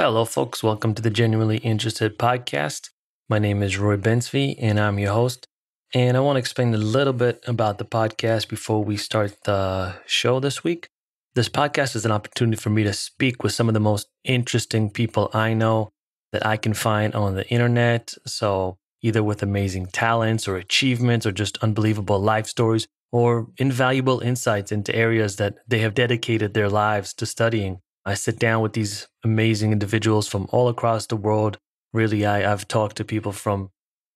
Hello, folks. Welcome to the Genuinely Interested podcast. My name is Roy Bensby, and I'm your host. And I want to explain a little bit about the podcast before we start the show this week. This podcast is an opportunity for me to speak with some of the most interesting people I know that I can find on the internet. So, either with amazing talents or achievements or just unbelievable life stories or invaluable insights into areas that they have dedicated their lives to studying. I sit down with these amazing individuals from all across the world. Really, I've talked to people from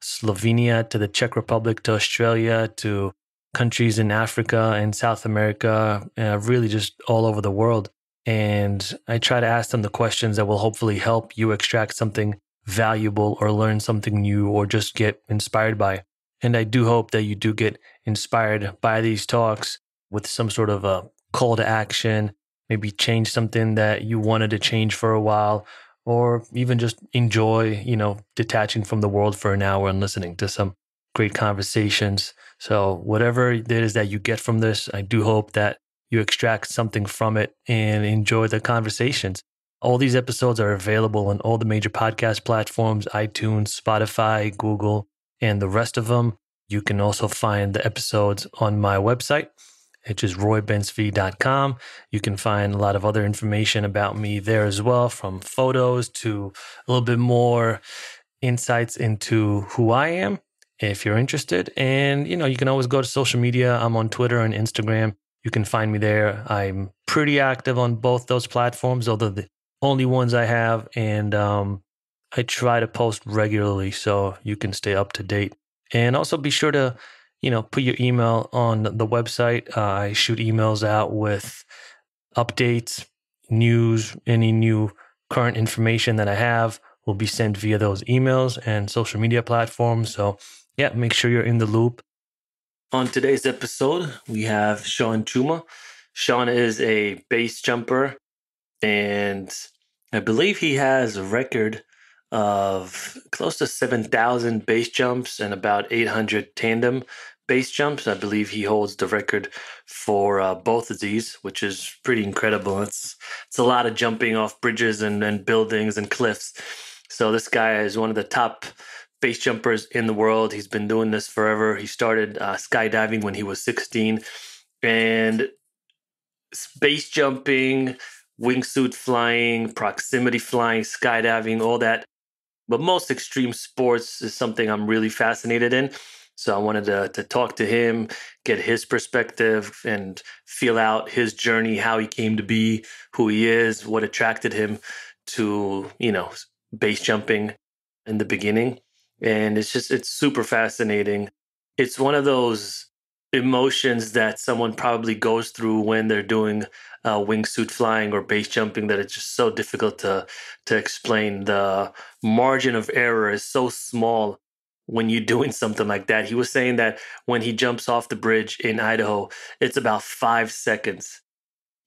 Slovenia to the Czech Republic to Australia to countries in Africa and South America, really just all over the world. And I try to ask them the questions that will hopefully help you extract something valuable or learn something new or just get inspired by. And I do hope that you do get inspired by these talks with some sort of a call to action, maybe change something that you wanted to change for a while, or even just enjoy, detaching from the world for an hour and listening to some great conversations. So whatever it is that you get from this, I do hope that you extract something from it and enjoy the conversations. All these episodes are available on all the major podcast platforms, iTunes, Spotify, Google, and the rest of them. You can also find the episodes on my website, which is roybensv.com. You can find a lot of other information about me there as well, from photos to a little bit more insights into who I am, if you're interested. And, you can always go to social media. I'm on Twitter and Instagram. You can find me there. I'm pretty active on both those platforms, although the only ones I have. And I try to post regularly so you can stay up to date. And also be sure to put your email on the website. I shoot emails out with updates, news, any new current information that I have will be sent via those emails and social media platforms. So yeah, make sure you're in the loop. On today's episode, we have Sean Chuma. Sean is a base jumper, and I believe he has a record of close to 7,000 base jumps and about 800 tandem base jumps. I believe he holds the record for both of these, which is pretty incredible. It's a lot of jumping off bridges and buildings and cliffs. So this guy is one of the top base jumpers in the world. He's been doing this forever. He started skydiving when he was 16, and base jumping, wingsuit flying, proximity flying, skydiving, all that. But most extreme sports is something I'm really fascinated in. So I wanted to talk to him, get his perspective, and feel out his journey, how he came to be, who he is, what attracted him to, base jumping in the beginning. And it's super fascinating. It's one of those emotions that someone probably goes through when they're doing wingsuit flying or base jumping, that it's just so difficult to explain. The margin of error is so small when you're doing something like that. He was saying that when he jumps off the bridge in Idaho, it's about 5 seconds.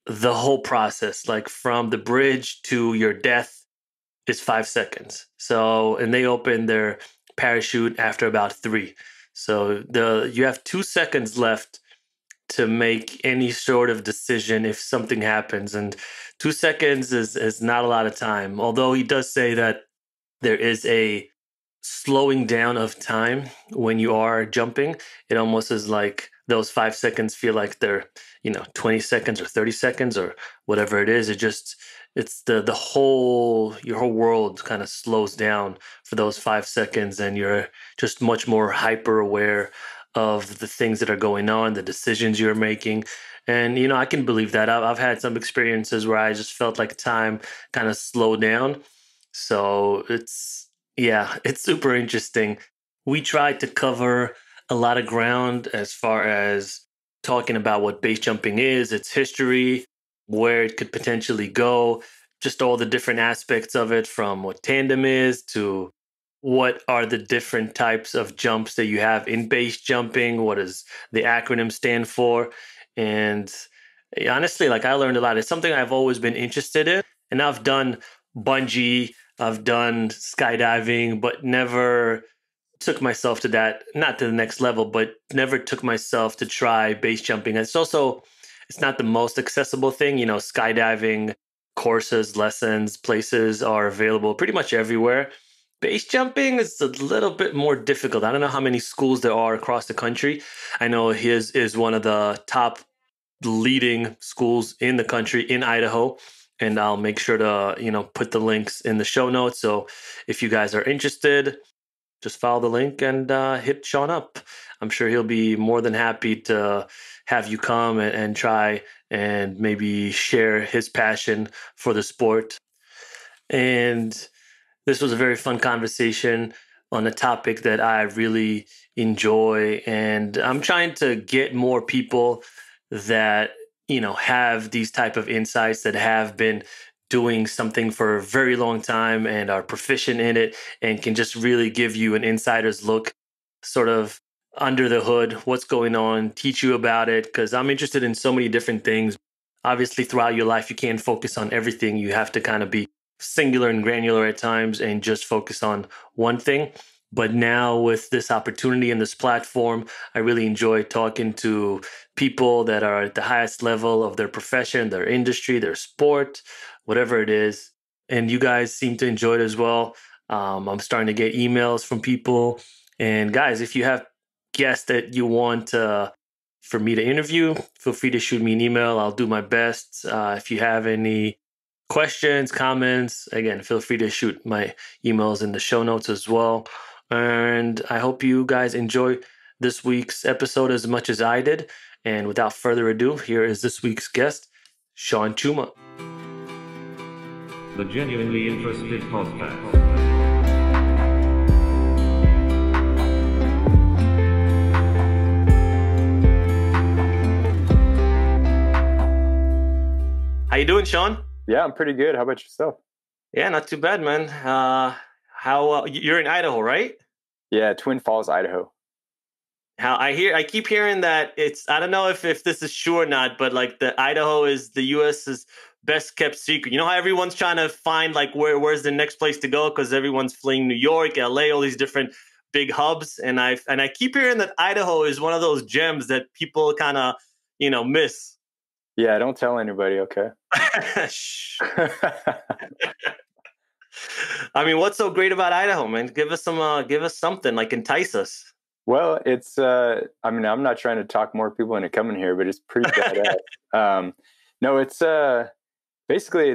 The whole process, like from the bridge to your death, is 5 seconds. So, and they open their parachute after about 3. So you have 2 seconds left to make any sort of decision if something happens. And 2 seconds is not a lot of time. Although he does say that there is a slowing down of time when you are jumping. It almost is like those 5 seconds feel like they're, 20 seconds or 30 seconds or whatever it is. It's your whole world kind of slows down for those 5 seconds, and you're just much more hyper aware of the things that are going on, the decisions you're making. And, I can believe that. I've had some experiences where I just felt like time kind of slowed down. So it's super interesting. We tried to cover a lot of ground as far as talking about what base jumping is, its history, where it could potentially go, just all the different aspects of it, from what tandem is to what are the different types of jumps that you have in base jumping, what does the acronym stand for. And honestly, like, I learned a lot. It's something I've always been interested in, and I've done bungee, I've done skydiving, but never took myself to that, not to the next level, but never took myself to try base jumping. It's not the most accessible thing. Skydiving courses, lessons, places are available pretty much everywhere. Base jumping is a little bit more difficult. I don't know how many schools there are across the country. I know his is one of the top leading schools in the country in Idaho. And I'll make sure to, put the links in the show notes. So if you guys are interested, just follow the link and hit Sean up. I'm sure he'll be more than happy to have you come and try and maybe share his passion for the sport. And this was a very fun conversation on a topic that I really enjoy. And I'm trying to get more people that, have these type of insights, that have been doing something for a very long time and are proficient in it and can just really give you an insider's look, sort of under the hood, what's going on, teach you about it. Because I'm interested in so many different things. Obviously, throughout your life, you can't focus on everything. You have to kind of be singular and granular at times and just focus on one thing. But now with this opportunity and this platform, I really enjoy talking to people that are at the highest level of their profession, their industry, their sport, whatever it is. And you guys seem to enjoy it as well. I'm starting to get emails from people. And guys, if you have guests that you want for me to interview, feel free to shoot me an email. I'll do my best. If you have any questions, comments, again, feel free to shoot my emails in the show notes as well. And I hope you guys enjoy this week's episode as much as I did. And without further ado, here is this week's guest, Sean Chuma. The Genuinely Interested Podcast. How you doing, Sean? Yeah, I'm pretty good. How about yourself? Yeah, not too bad, man. How you're in Idaho, right? Yeah, Twin Falls, Idaho. I keep hearing that I don't know if this is true or not, but like the Idaho is the US's best kept secret. You know how everyone's trying to find like where's the next place to go because everyone's fleeing New York, LA, all these different big hubs, and I keep hearing that Idaho is one of those gems that people kind of miss. Yeah, don't tell anybody, okay? Shh. I mean, what's so great about Idaho, man? Give us something, like entice us. Well, it's I'm not trying to talk more people into coming here, but it's pretty badass. No, it's basically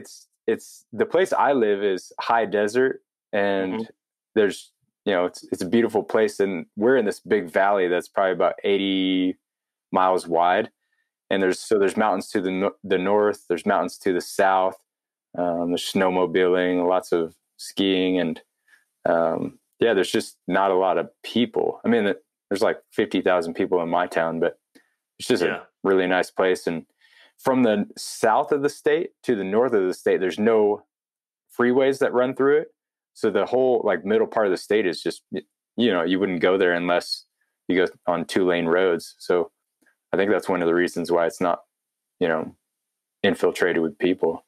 it's the place I live is high desert, and there's it's a beautiful place, and we're in this big valley that's probably about 80 miles wide, and there's mountains to the north, there's mountains to the south, there's snowmobiling, lots of skiing, and yeah, there's just not a lot of people. I mean, there's like 50,000 people in my town, but it's just a really nice place. And from the south of the state to the north of the state, there's no freeways that run through it. So the whole like middle part of the state is just, you wouldn't go there unless you go on 2-lane roads. So I think that's one of the reasons why it's not, infiltrated with people.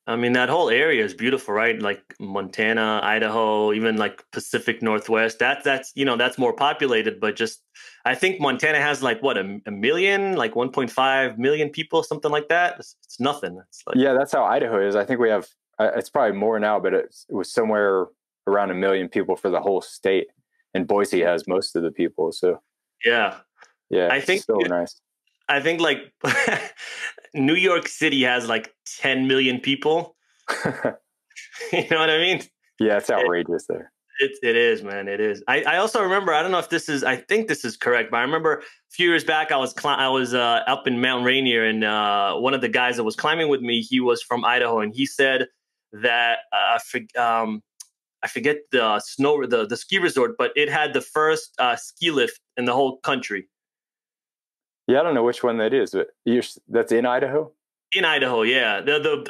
I mean, that whole area is beautiful, right? Like Montana, Idaho, even like Pacific Northwest. That's more populated, but just I think Montana has like what a million, like 1.5 million people, something like that. It's nothing. It's like, yeah, that's how Idaho is. I think we have. It's probably more now, but it was somewhere around 1 million people for the whole state, and Boise has most of the people. So yeah, I think it's so nice. I think like New York City has like 10 million people. You know what I mean? Yeah, it's outrageous there. It is, man. It is. I also remember, I don't know if I think this is correct, but I remember a few years back, I was up in Mount Rainier, and one of the guys that was climbing with me, he was from Idaho, and he said that I forget the ski resort, but it had the first ski lift in the whole country. Yeah, I don't know which one that is, but that's in Idaho? In Idaho, yeah.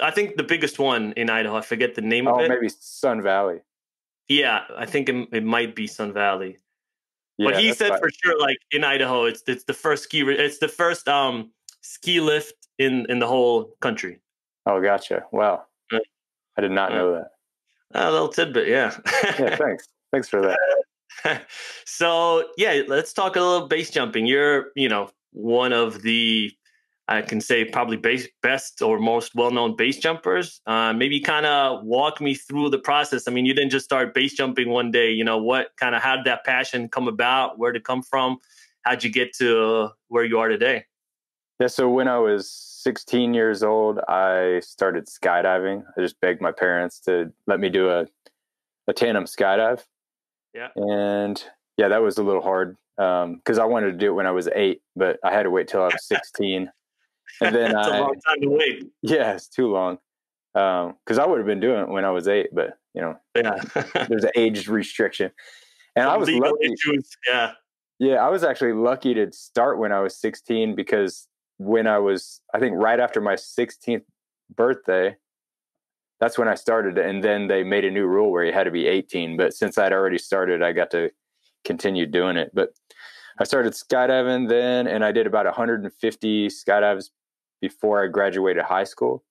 I think the biggest one in Idaho. I forget the name of it. Oh, maybe Sun Valley. Yeah, I think it might be Sun Valley. Yeah, but he said for sure, like in Idaho, it's the first it's the first ski lift in the whole country. Oh, gotcha. Wow. I did not know that. A little tidbit, yeah. Yeah, thanks. Thanks for that. So, yeah, let's talk a little base jumping. You're, one of the I can say probably best or most well-known base jumpers. Maybe kind of walk me through the process. I mean, you didn't just start base jumping one day. How did that passion come about? Where did it come from? How'd you get to where you are today? Yeah, so when I was 16 years old, I started skydiving. I just begged my parents to let me do a tandem skydive. Yeah. And yeah, that was a little hard because I wanted to do it when I was 8, but I had to wait till I was 16. And then It's a long time to wait. yeah, it's too long. Because I would have been doing it when I was 8, but Yeah. there's an age restriction. And Some I was legal lucky. issues. Yeah. Yeah, I was actually lucky to start when I was 16 because when I was, I think right after my 16th birthday, that's when I started. And then they made a new rule where you had to be 18. But since I'd already started, I got to continue doing it. But I started skydiving then, and I did about 150 skydives before I graduated high school.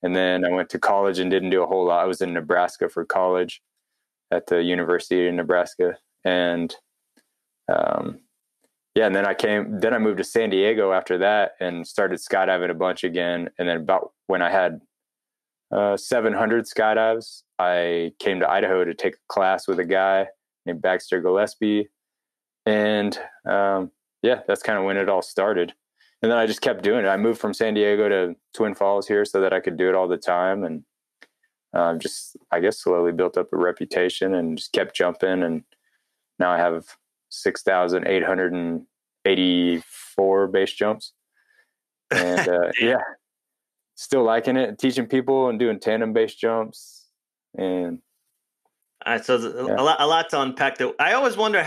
And then I went to college and didn't do a whole lot. I was in Nebraska for college at the University of Nebraska. And yeah, and then I moved to San Diego after that and started skydiving a bunch again. And then about when I had 700 skydives, I came to Idaho to take a class with a guy named Baxter Gillespie. And yeah, that's kind of when it all started. And then I just kept doing it. I moved from San Diego to Twin Falls here so that I could do it all the time. And just, I guess, slowly built up a reputation and just kept jumping. And now I have 6,884 base jumps. And yeah, still liking it, teaching people and doing tandem base jumps. And So a lot to unpack there. I always wonder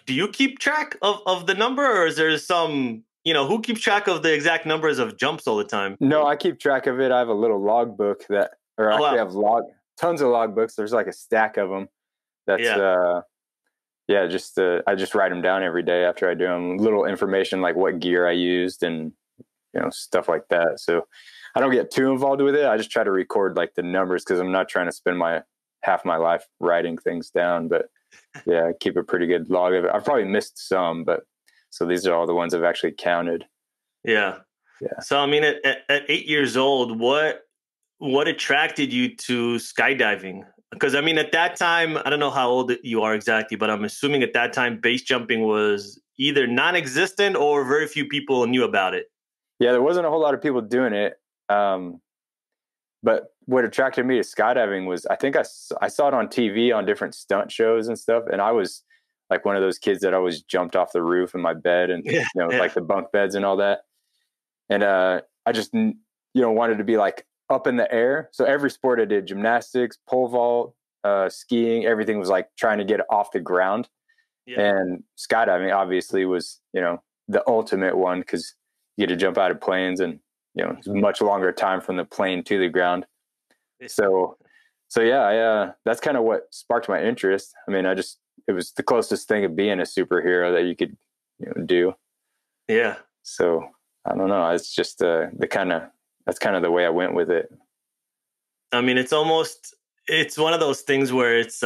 do you keep track of the number, or is there some, who keeps track of the exact numbers of jumps all the time? No, I keep track of it. I have a little log book I have tons of log books. There's like a stack of them. That's, I just write them down every day after I do them. Little information like what gear I used and, stuff like that. So I don't get too involved with it. I just try to record like the numbers because I'm not trying to spend half my life writing things down. But yeah, I keep a pretty good log of it. I've probably missed some, but so these are all the ones I've actually counted. Yeah. Yeah. So, I mean, at 8 years old, what attracted you to skydiving? Because, I mean, at that time, I don't know how old you are exactly, but I'm assuming at that time, base jumping was either non-existent or very few people knew about it. Yeah, there wasn't a whole lot of people doing it. But what attracted me to skydiving was I think I saw it on TV on different stunt shows and stuff. And I was like one of those kids that always jumped off the roof in my bed and, like the bunk beds and all that. And I just, wanted to be like up in the air. So every sport I did, gymnastics, pole vault, skiing, everything was like trying to get off the ground. Yeah. And skydiving obviously was, the ultimate one because you get to jump out of planes and, it's a much longer time from the plane to the ground. So yeah, that's kind of what sparked my interest. I mean, it was the closest thing of being a superhero that you could, do. Yeah. So I don't know. It's just that's kind of the way I went with it. I mean, it's one of those things where it's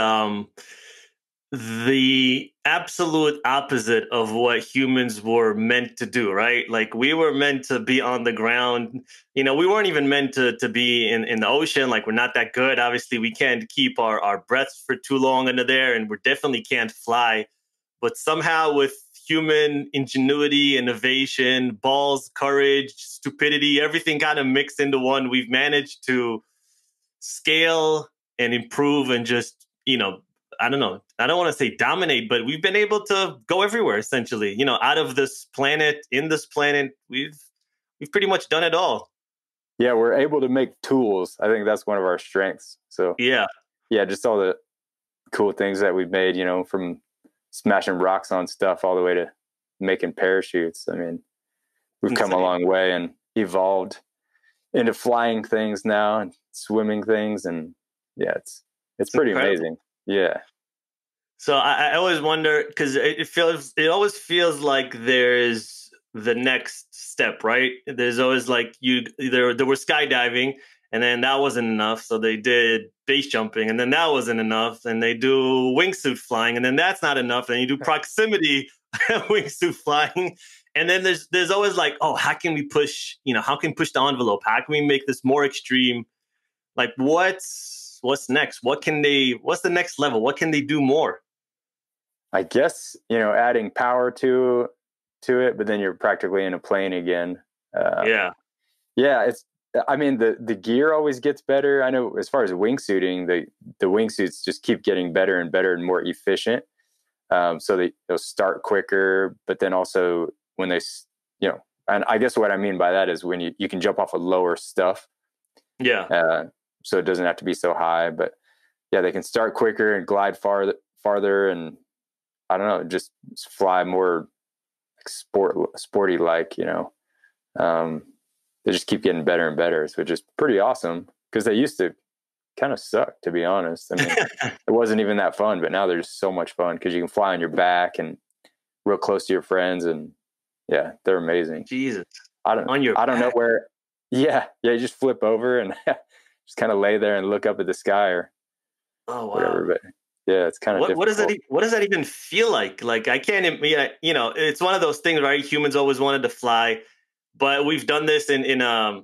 the absolute opposite of what humans were meant to do, right? Like we were meant to be on the ground. We weren't even meant to be in the ocean. Like we're not that good. Obviously, we can't keep our breaths for too long under there, and we definitely can't fly. But somehow with human ingenuity, innovation, balls, courage, stupidity, everything kind of mixed into one, we've managed to scale and improve and just, I don't know. I don't want to say dominate, but we've been able to go everywhere essentially. Out of this planet, in this planet, we've pretty much done it all. Yeah, we're able to make tools. I think that's one of our strengths. So yeah, just all the cool things that we've made. From smashing rocks on stuff all the way to making parachutes. I mean, we've come a long way and evolved into flying things now and swimming things, and yeah, it's pretty incredible. Amazing. Yeah. So I always wonder because it always feels like there's the next step, right? There's always like there were skydiving, and then that wasn't enough, so they did base jumping, and then that wasn't enough, and they do wingsuit flying, and then that's not enough, and you do proximity wingsuit flying, And then there's always like, oh, how can we push, how can we push the envelope? How can we make this more extreme? Like what's next? What's the next level? What can they do more? I guess, adding power to it, but then you're practically in a plane again. Yeah. Yeah, the gear always gets better. I know as far as wingsuiting, the wingsuits just keep getting better and better and more efficient. So they'll start quicker, but then also when they, and I guess what I mean by that is when you can jump off of lower stuff. Yeah. So it doesn't have to be so high, but yeah, they can start quicker and glide farther, and I don't know, just fly more sporty like, they just keep getting better and better, which is pretty awesome because they used to kind of suck, to be honest. I mean, it wasn't even that fun, but now they're just so much fun because you can fly on your back and real close to your friends, and yeah, they're amazing. Jesus, I don't know where. Yeah, you just flip over and just kind of lay there and look up at the sky or whatever. But yeah, it's kind of what does that even feel like? Like I can't, it's one of those things, right? Humans always wanted to fly, but we've done this in I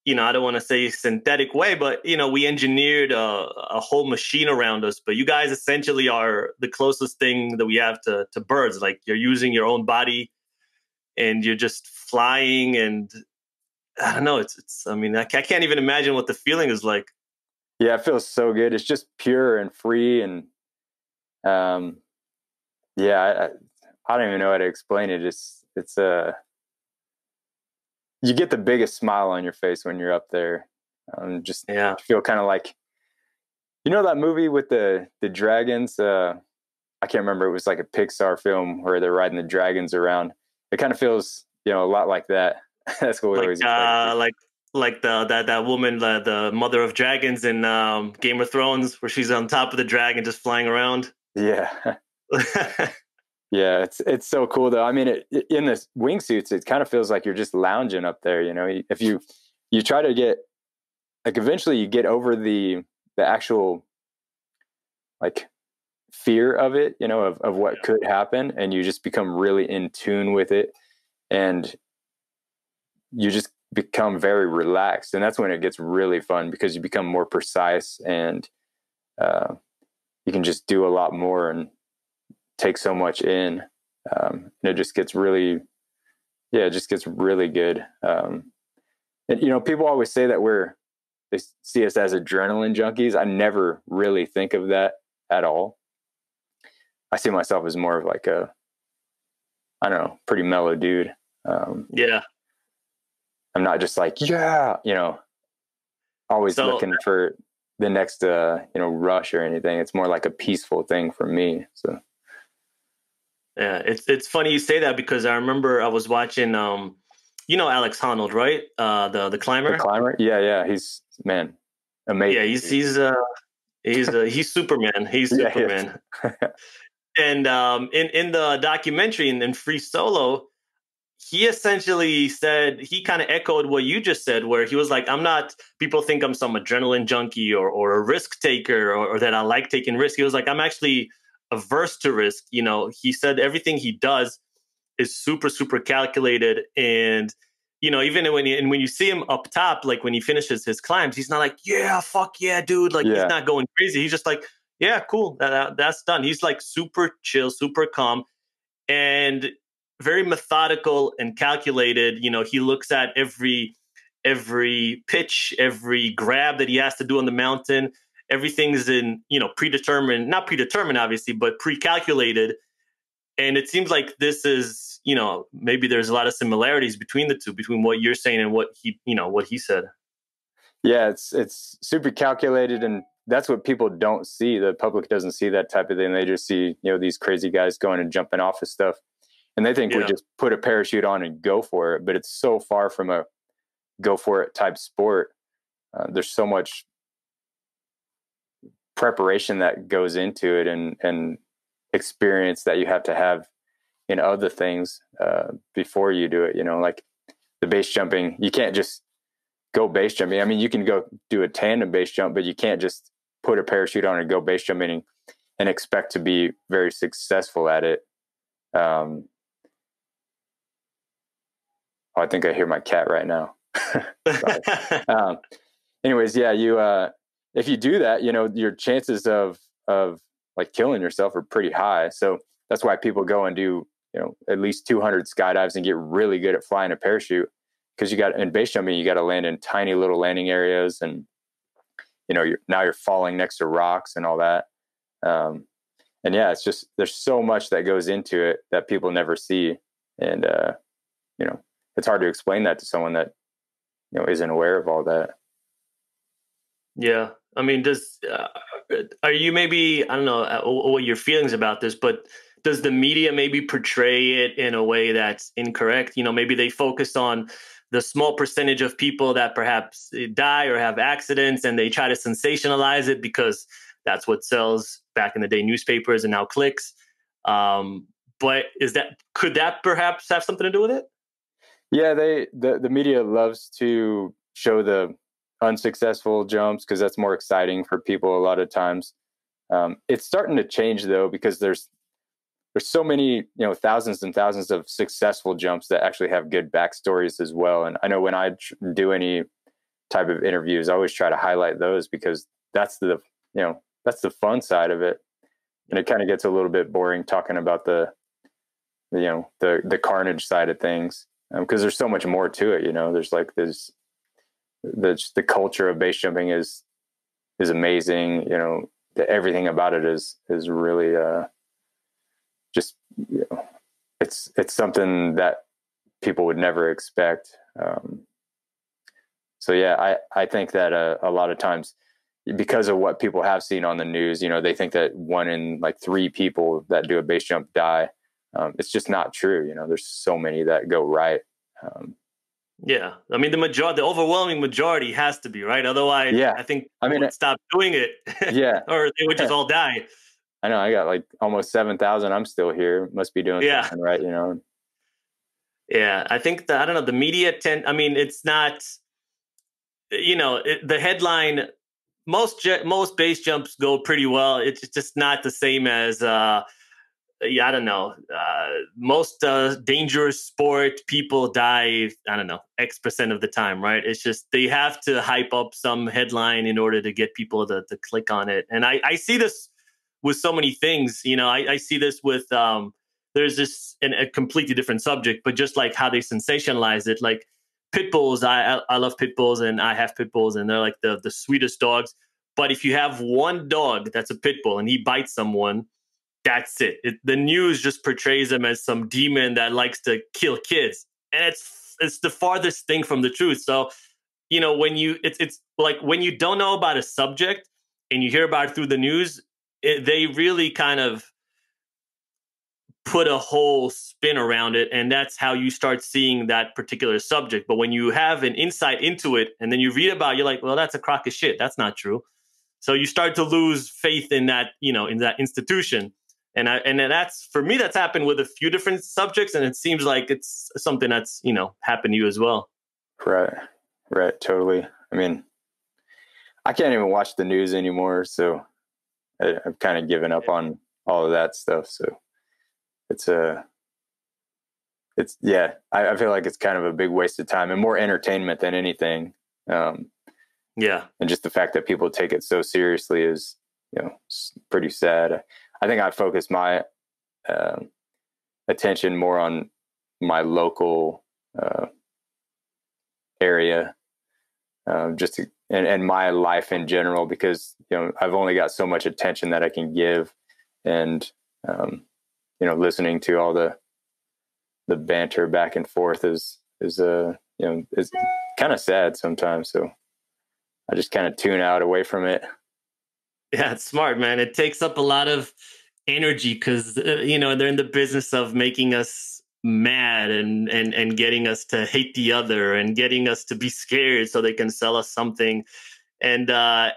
don't want to say synthetic way, but we engineered a whole machine around us. But you guys essentially are the closest thing that we have to birds. Like you're using your own body, and you're just flying. And I don't know. I can't even imagine what the feeling is like. Yeah, it feels so good. It's just pure and free, and yeah, I don't even know how to explain it. It's you get the biggest smile on your face when you're up there. Feel kind of like, that movie with the dragons. I can't remember. It was like a Pixar film where they're riding the dragons around. It kind of feels, a lot like that. That's what we always like that woman, the mother of dragons in Game of Thrones, where she's on top of the dragon just flying around. Yeah. Yeah, it's so cool though. I mean, in the wingsuits, it kind of feels like you're just lounging up there. If you try to get, like, eventually you get over the actual like fear of it, of what could happen, and you just become really in tune with it, and you just become very relaxed, and that's when it gets really fun because you become more precise, and you can just do a lot more and take so much in, and it just gets really good. And people always say that they see us as adrenaline junkies. I never really think of that at all. I see myself as more of like a, I don't know, pretty mellow dude. Yeah. I'm not just like, always looking for the next, rush or anything. It's more like a peaceful thing for me. So. Yeah, it's funny you say that because I remember I was watching, Alex Honnold, right? The climber. The climber, yeah, he's amazing. Yeah, he's Superman. He's Superman. And in the documentary in Free Solo, he essentially said, he kind of echoed what you just said, where he was like, people think I'm some adrenaline junkie or a risk taker or that I like taking risks. He was like, I'm actually averse to risk. He said everything he does is super, super calculated. And, even when you see him up top, like when he finishes his climbs, he's not like, yeah, fuck yeah, dude. Like he's not going crazy. He's just like, yeah, cool. That's done. He's like super chill, super calm, and very methodical and calculated. He looks at every pitch, every grab that he has to do on the mountain. Everything's in, predetermined, not predetermined, obviously, but pre-calculated. And it seems like this is, maybe there's a lot of similarities between the two, between what you're saying and what he said. Yeah, it's super calculated, and that's what people don't see. The public doesn't see that type of thing. They just see, these crazy guys going and jumping off of stuff, and they think we just put a parachute on and go for it. But it's so far from a go for it type sport. There's so much preparation that goes into it, and experience that you have to have in other things before you do it. Like the base jumping, you can't just go base jumping. I mean, you can go do a tandem base jump, but you can't just put a parachute on and go base jumping and expect to be very successful at it. Oh, I think I hear my cat right now. um, anyways, yeah, you if you do that, your chances of like killing yourself are pretty high. So that's why people go and do at least 200 skydives and get really good at flying a parachute, because in base jumping you got to land in tiny little landing areas, and you're falling next to rocks and all that. And yeah, it's just, there's so much that goes into it that people never see. And, it's hard to explain that to someone that, isn't aware of all that. Yeah. I mean, are you maybe, I don't know what your feelings about this, but does the media maybe portray it in a way that's incorrect? Maybe they focus on the small percentage of people that perhaps die or have accidents, and they try to sensationalize it because that's what sells back in the day newspapers and now clicks. But could that perhaps have something to do with it? Yeah, the media loves to show the unsuccessful jumps because that's more exciting for people a lot of times. It's starting to change though, because there's so many, thousands and thousands of successful jumps that actually have good backstories as well. And I know when I do any type of interviews, I always try to highlight those, because that's the fun side of it. And it kind of gets a little bit boring talking about the carnage side of things, because there's so much more to it. There's the culture of base jumping is amazing. Everything about it is really just, it's something that people would never expect. So yeah, I think that a lot of times, because of what people have seen on the news, they think that 1 in 3 people that do a base jump die. It's just not true. There's so many that go right. Yeah. I mean, the overwhelming majority has to be right. Otherwise, yeah. I think people would stop doing it. Yeah. Or they would just all die. I know. I got almost 7,000. I'm still here. Must be doing something right, Yeah. I think I don't know, the media it's not, the headline, most base jumps go pretty well. It's just not the same as, I don't know. Most dangerous sport, people die, I don't know, X% of the time, right? It's just they have to hype up some headline in order to get people to click on it. And I see this with so many things. I see this with, there's this, a completely different subject, but just like how they sensationalize it, like pit bulls. I love pit bulls, and I have pit bulls, and they're like the sweetest dogs. But if you have one dog that's a pit bull and he bites someone, that's it. The news just portrays him as some demon that likes to kill kids, and it's the farthest thing from the truth. So, it's like when you don't know about a subject and you hear about it through the news, they really kind of put a whole spin around it, and that's how you start seeing that particular subject. But when you have an insight into it and then you read about it, you're like, well, that's a crock of shit. That's not true. So you start to lose faith in that, in that institution. And that's, for me, that's happened with a few different subjects, and it seems like it's something that's, happened to you as well. Right. Totally. I mean, I can't even watch the news anymore, so I've kind of given up on all of that stuff. So I feel like it's kind of a big waste of time and more entertainment than anything. Yeah. And just the fact that people take it so seriously is, pretty sad. I think I focus my attention more on my local area, and my life in general, because I've only got so much attention that I can give, and listening to all the banter back and forth is kind of sad sometimes. So I just kind of tune out away from it. Yeah, it's smart, man. It takes up a lot of energy because, they're in the business of making us mad and getting us to hate the other and getting us to be scared so they can sell us something. And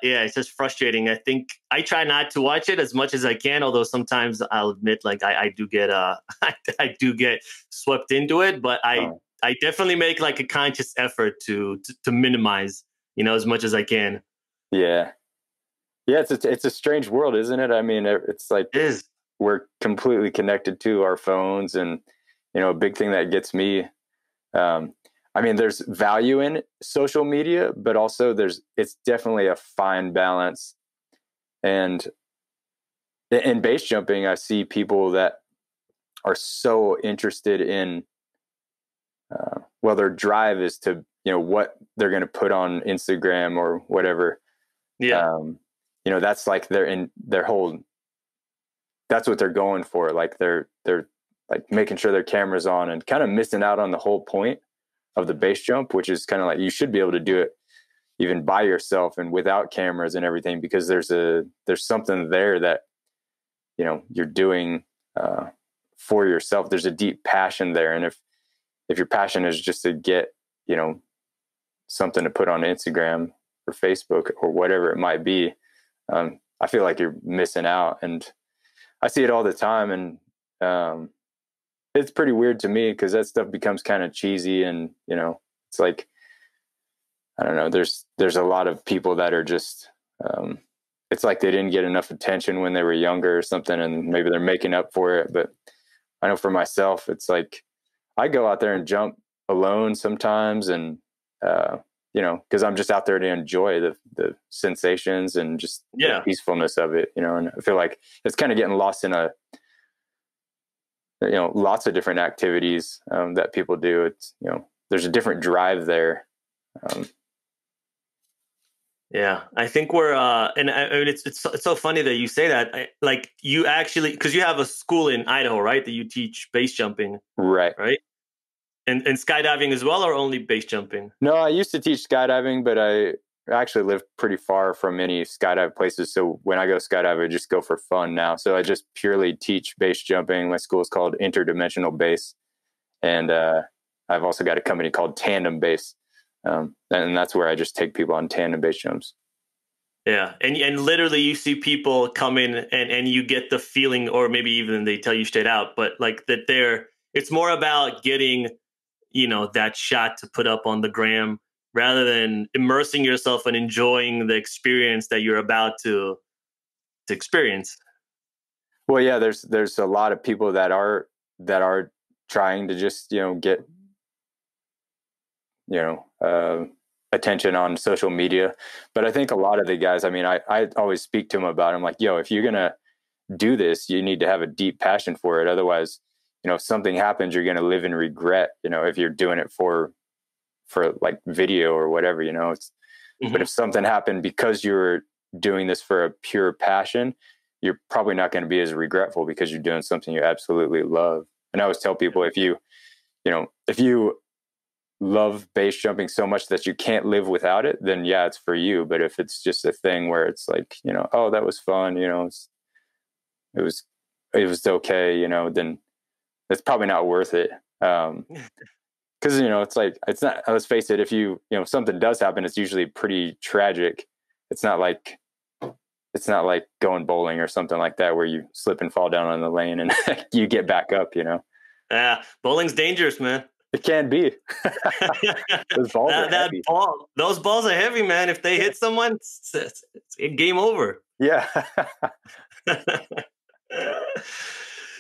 it's just frustrating. I think I try not to watch it as much as I can, although sometimes I'll admit, like I do get I do get swept into it. But I definitely make like a conscious effort to minimize, as much as I can. Yeah. Yeah, it's a strange world, isn't it? I mean, it's like we're completely connected to our phones, and a big thing that gets me I mean, there's value in social media, but also it's definitely a fine balance. And in base jumping, I see people that are so interested in, well, their drive is to, what they're going to put on Instagram or whatever. Yeah. That's like their whole, that's what they're going for. Like they're like making sure their camera's on and kind of missing out on the whole point of the base jump, which is kind of like, you should be able to do it even by yourself and without cameras and everything, because there's something there that, you're doing, for yourself. There's a deep passion there. And if your passion is just to get, something to put on Instagram or Facebook or whatever it might be, I feel like you're missing out. And I see it all the time. And it's pretty weird to me because that stuff becomes kind of cheesy. And, it's like, I don't know, there's a lot of people that are just, it's like they didn't get enough attention when they were younger or something, and maybe they're making up for it. But I know for myself, it's like I go out there and jump alone sometimes, and because I'm just out there to enjoy the sensations and just the peacefulness of it, and I feel like it's kind of getting lost in lots of different activities that people do. It's, there's a different drive there. Yeah, I think we're, and I mean, it's so funny that you say that. Like you actually, because you have a school in Idaho, right? That you teach base jumping, right? And skydiving as well, or only base jumping? No, I used to teach skydiving, but I actually live pretty far from any skydive places. So when I go skydive, I just go for fun now. So I just purely teach base jumping. My school is called Interdimensional Base, and I've also got a company called Tandem Base. And that's where I just take people on tandem base jumps. Yeah. And literally you see people come in and you get the feeling, or maybe even they tell you straight out, but like that it's more about getting, that shot to put up on the gram rather than immersing yourself and enjoying the experience that you're about to experience. Well, yeah, there's a lot of people that are trying to just, get, attention on social media. But I think a lot of the guys, I mean, I always speak to them about it. I'm like, if you're going to do this, you need to have a deep passion for it. Otherwise, if something happens, you're going to live in regret, if you're doing it for like video or whatever, it's, but if something happened because you're doing this for a pure passion, you're probably not going to be as regretful because you're doing something you absolutely love. And I always tell people, if you love base jumping so much that you can't live without it, then yeah, it's for you. But if it's just a thing where it's like, oh, that was fun, it was okay, then it's probably not worth it. Because it's like, it's not, let's face it, if if something does happen, it's usually pretty tragic. It's not like going bowling or something like that where you slip and fall down on the lane and you get back up. Yeah, bowling's dangerous, man. It can be. Those balls are heavy. Those balls are heavy, man. If they hit someone, it's game over. Yeah.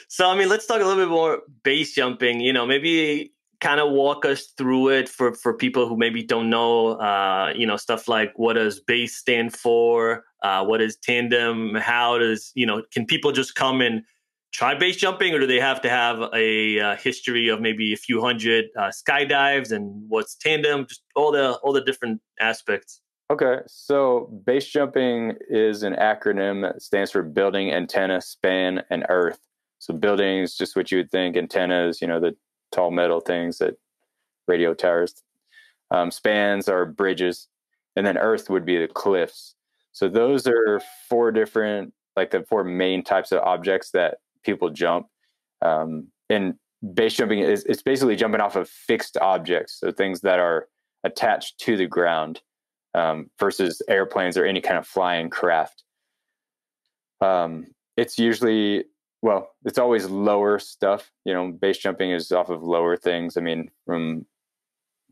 So, I mean, let's talk a little bit more base jumping. Maybe kind of walk us through it for people who maybe don't know. Stuff like, what does base stand for? What is tandem? How does can people just come and try base jumping, or do they have to have a history of maybe a few hundred skydives? And what's tandem? Just all the different aspects. Okay, so base jumping is an acronym that stands for building, antenna, span, and earth. So building is just what you would think. Antennas, the tall metal things that radio towers. Spans are bridges, and then earth would be the cliffs. So those are four different, like the four main types of objects that people jump. And base jumping it's basically jumping off of fixed objects, so things that are attached to the ground, versus airplanes or any kind of flying craft. It's usually, it's always lower stuff. Base jumping is off of lower things. I mean, from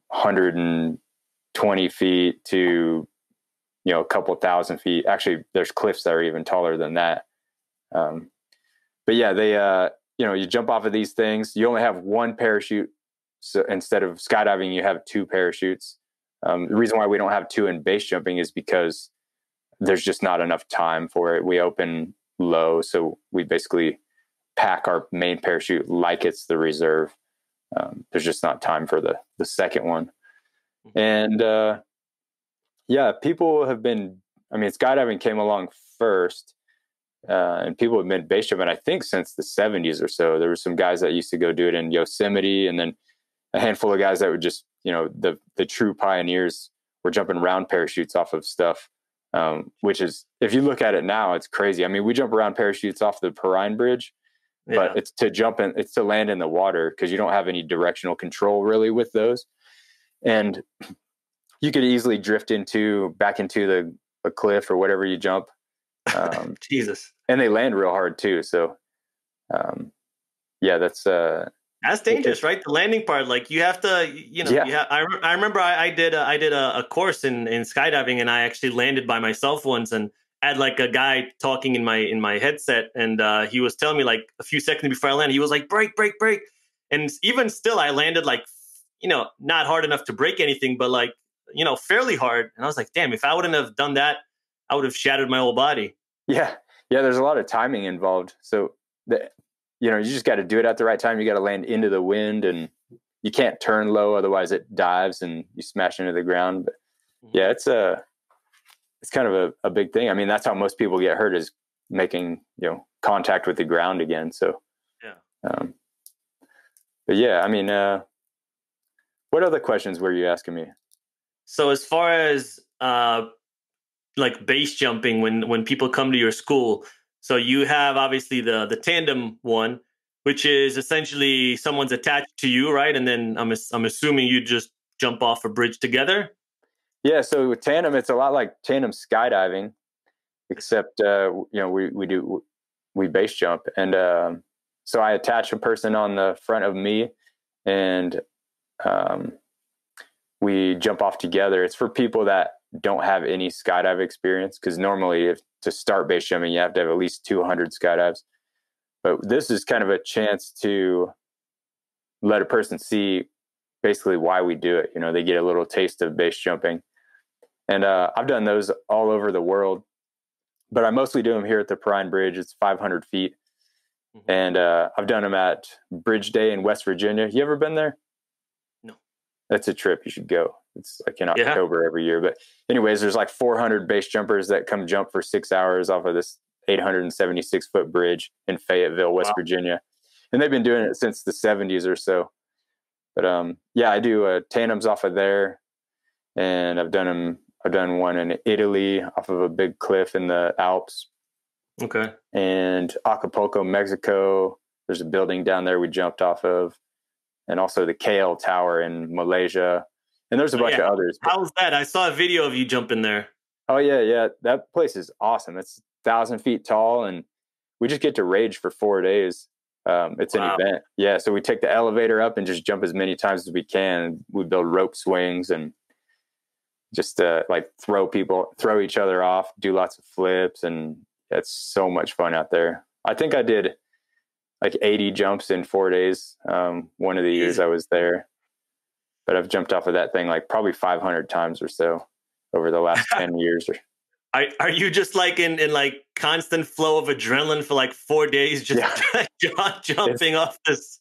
120 feet to a couple thousand feet. Actually, there's cliffs that are even taller than that. But yeah, they, you jump off of these things. You only have one parachute So instead of skydiving, you have 2 parachutes. The reason why we don't have 2 in base jumping is because there's just not enough time for it. We open low, so we basically pack our main parachute like it's the reserve. There's just not time for the second one. And yeah, people have been, I mean, skydiving came along first, and people have been base jumping, I think, since the 70s or so. There were some guys that used to go do it in Yosemite, and then a handful of guys that would just, you know, the true pioneers were jumping round parachutes off of stuff, which is, if you look at it now, it's crazy. I mean, we jump around parachutes off the Perrine Bridge, but it's to land in the water, because you don't have any directional control really with those. And you could easily drift back into a cliff or whatever you jump. Jesus. And they land real hard too. So, yeah, that's dangerous, right? The landing part, like you have to, you know, I remember I did a course in skydiving, and I actually landed by myself once, and had like a guy talking in my headset, and he was telling me, like, a few seconds before I landed, he was like, brake. And even still, I landed, like, you know, not hard enough to break anything, but, like, you know, fairly hard. And I was like, damn, if I wouldn't have done that, I would have shattered my whole body. Yeah. There's a lot of timing involved. So you know, you just got to do it at the right time. You got to land into the wind, and you can't turn low, otherwise it dives and you smash into the ground. But yeah, it's kind of a big thing. I mean, that's how most people get hurt, is making, you know, contact with the ground again. So yeah. But yeah, I mean, what other questions were you asking me? So as far as like base jumping, when people come to your school, so you have obviously the tandem one, which is essentially someone's attached to you, right? And then I'm assuming you just jump off a bridge together. Yeah. So with tandem, it's a lot like tandem skydiving, except you know, we base jump, and so I attach a person on the front of me, and we jump off together. It's for people that don't have any skydive experience, because normally to start base jumping, you have to have at least 200 skydives. But this is kind of a chance to let a person see basically why we do it. You know, they get a little taste of base jumping. And I've done those all over the world, but I mostly do them here at the Perrine Bridge. It's 500 feet. And I've done them at Bridge Day in West Virginia. You ever been there? No. That's a trip. You should go. It's like in October every year. But anyways, there's like 400 base jumpers that come jump for 6 hours off of this 876-foot bridge in Fayetteville, West Virginia. And they've been doing it since the 70s or so. But yeah, I do tandems off of there. And I've done one in Italy off of a big cliff in the Alps. Okay. And Acapulco, Mexico. There's a building down there we jumped off of. And also the KL Tower in Malaysia. And there's a bunch of others. How's that? I saw a video of you jumping there. Oh, yeah. That place is awesome. It's 1,000 feet tall, and we just get to rage for 4 days. It's an event. Yeah, so we take the elevator up and just jump as many times as we can. We build rope swings and just like throw each other off, do lots of flips, and it's so much fun out there. I think I did like 80 jumps in 4 days. One of the years I was there. But I've jumped off of that thing like probably 500 times or so over the last 10 years. Are you just like in like constant flow of adrenaline for like 4 days, just jumping off this?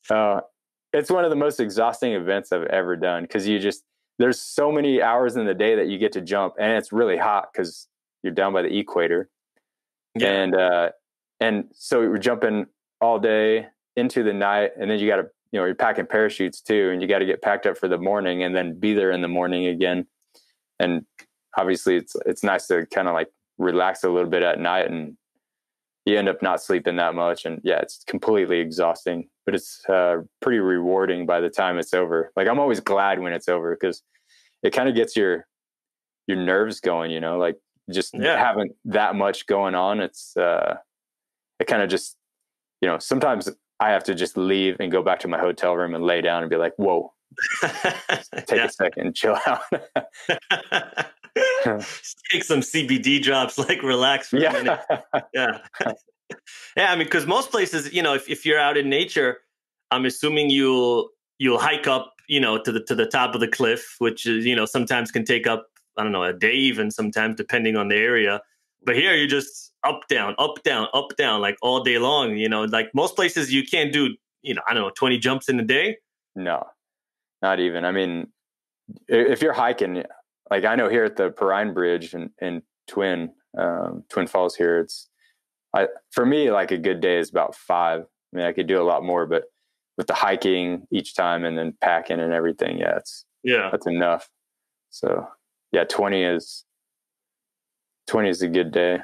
It's one of the most exhausting events I've ever done, because there's so many hours in the day that you get to jump, and it's really hot because you're down by the equator. Yeah. And so we're jumping all day into the night, and then you got to, you know, you're packing parachutes too, and you got to get packed up for the morning and then be there in the morning again. And obviously it's nice to kind of like relax a little bit at night, and you end up not sleeping that much. And yeah, it's completely exhausting, but it's pretty rewarding by the time it's over. Like, I'm always glad when it's over, because it kind of gets your nerves going, you know, like just having that much going on. It's it kind of just, you know, sometimes I have to just leave and go back to my hotel room and lay down and be like, whoa, take a second, chill out. Take some CBD drops, like relax for a minute. Yeah. I mean, because most places, you know, if you're out in nature, I'm assuming you'll hike up to the top of the cliff, which is, sometimes can take up, I don't know, a day even sometimes, depending on the area. But here you're just up, down, up, down, up, down, like all day long. Like most places you can't do, I don't know, 20 jumps in a day. No, not even. I mean, if you're hiking, like I know here at the Perrine Bridge in Twin Falls here, for me, like a good day is about 5. I mean, I could do a lot more, but with the hiking each time and then packing and everything, that's enough. So yeah, 20 is a good day.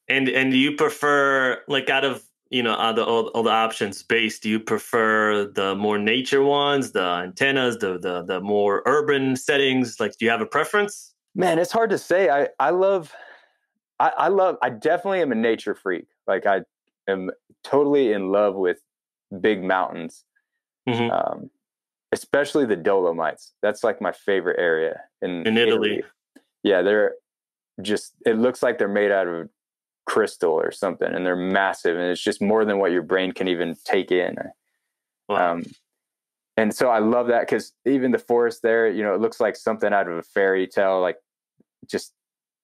And do you prefer, like, out of all the options based, do you prefer the more nature ones, the antennas, the more urban settings? Like, do you have a preference? Man, it's hard to say. I definitely am a nature freak. Like I am totally in love with big mountains, especially the Dolomites. That's like my favorite area in Italy. Yeah, it looks like they're made out of crystal or something, and they're massive, and it's just more than what your brain can even take in. Wow. And so I love that, because even the forest there, it looks like something out of a fairy tale. Like, just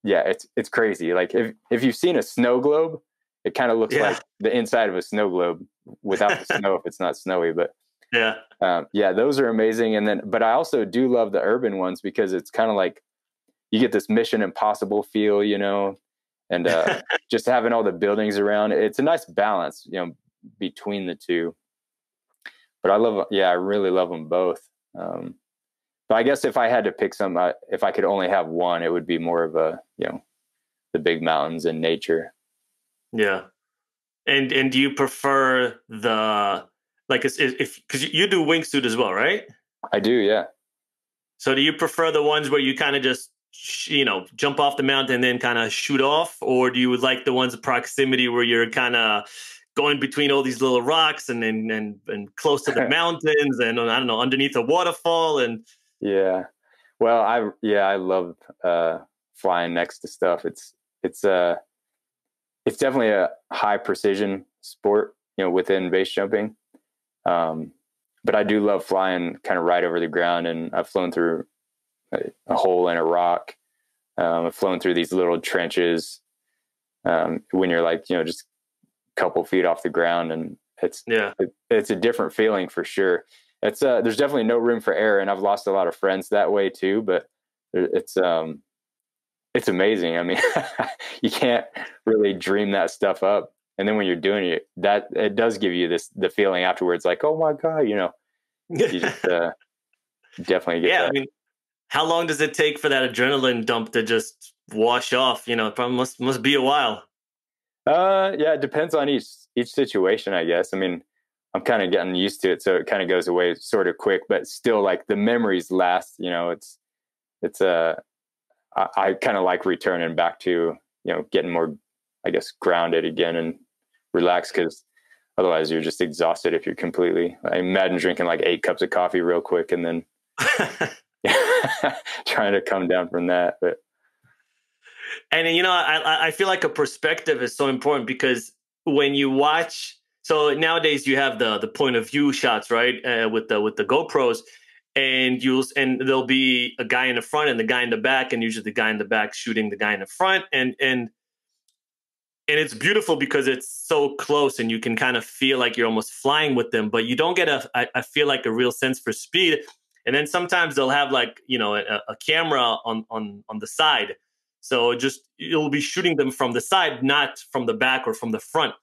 it's crazy. Like if you've seen a snow globe, it kind of looks like the inside of a snow globe without the snow if it's not snowy. But those are amazing. But I also do love the urban ones, because it's kind of like you get this Mission Impossible feel, and just having all the buildings around. It's a nice balance, between the two. But I really love them both. But I guess if I had to pick some, if I could only have one, it would be more of the big mountains and nature. Yeah. And do you prefer because you do wingsuit as well, right? I do, yeah. So do you prefer the ones where you kind of just jump off the mountain and then kind of shoot off, or do you like the ones of proximity where you're kind of going between all these little rocks and close to the mountains and, I don't know, underneath a waterfall? And well, I love flying next to stuff. It's definitely a high precision sport, within base jumping. But I do love flying kind of right over the ground, and I've flown through a hole in a rock. I've flown through these little trenches when you're like, just a couple feet off the ground, and it's a different feeling for sure. There's definitely no room for error, and I've lost a lot of friends that way too. But it's amazing. I mean, you can't really dream that stuff up, and then when you're doing it, that it does give you the feeling afterwards, like, oh my god, you just definitely get that. I mean, how long does it take for that adrenaline dump to just wash off? It probably must be a while. It depends on each situation, I guess. I mean, I'm kind of getting used to it, so it kind of goes away sort of quick, but still, like, the memories last. I kind of like returning back to, getting more, I guess, grounded again and relaxed, because otherwise you're just exhausted if you're completely. I imagine drinking like 8 cups of coffee real quick and then trying to come down from that. But I feel like a perspective is so important, because when you watch, so nowadays you have the point of view shots, right? With the GoPros, and there'll be a guy in the front and the guy in the back, and usually the guy in the back shooting the guy in the front, and it's beautiful because it's so close, and you can kind of feel like you're almost flying with them, but you don't get I feel like a real sense for speed. And then sometimes they'll have like, a camera on the side. So you'll be shooting them from the side, not from the back or from the front.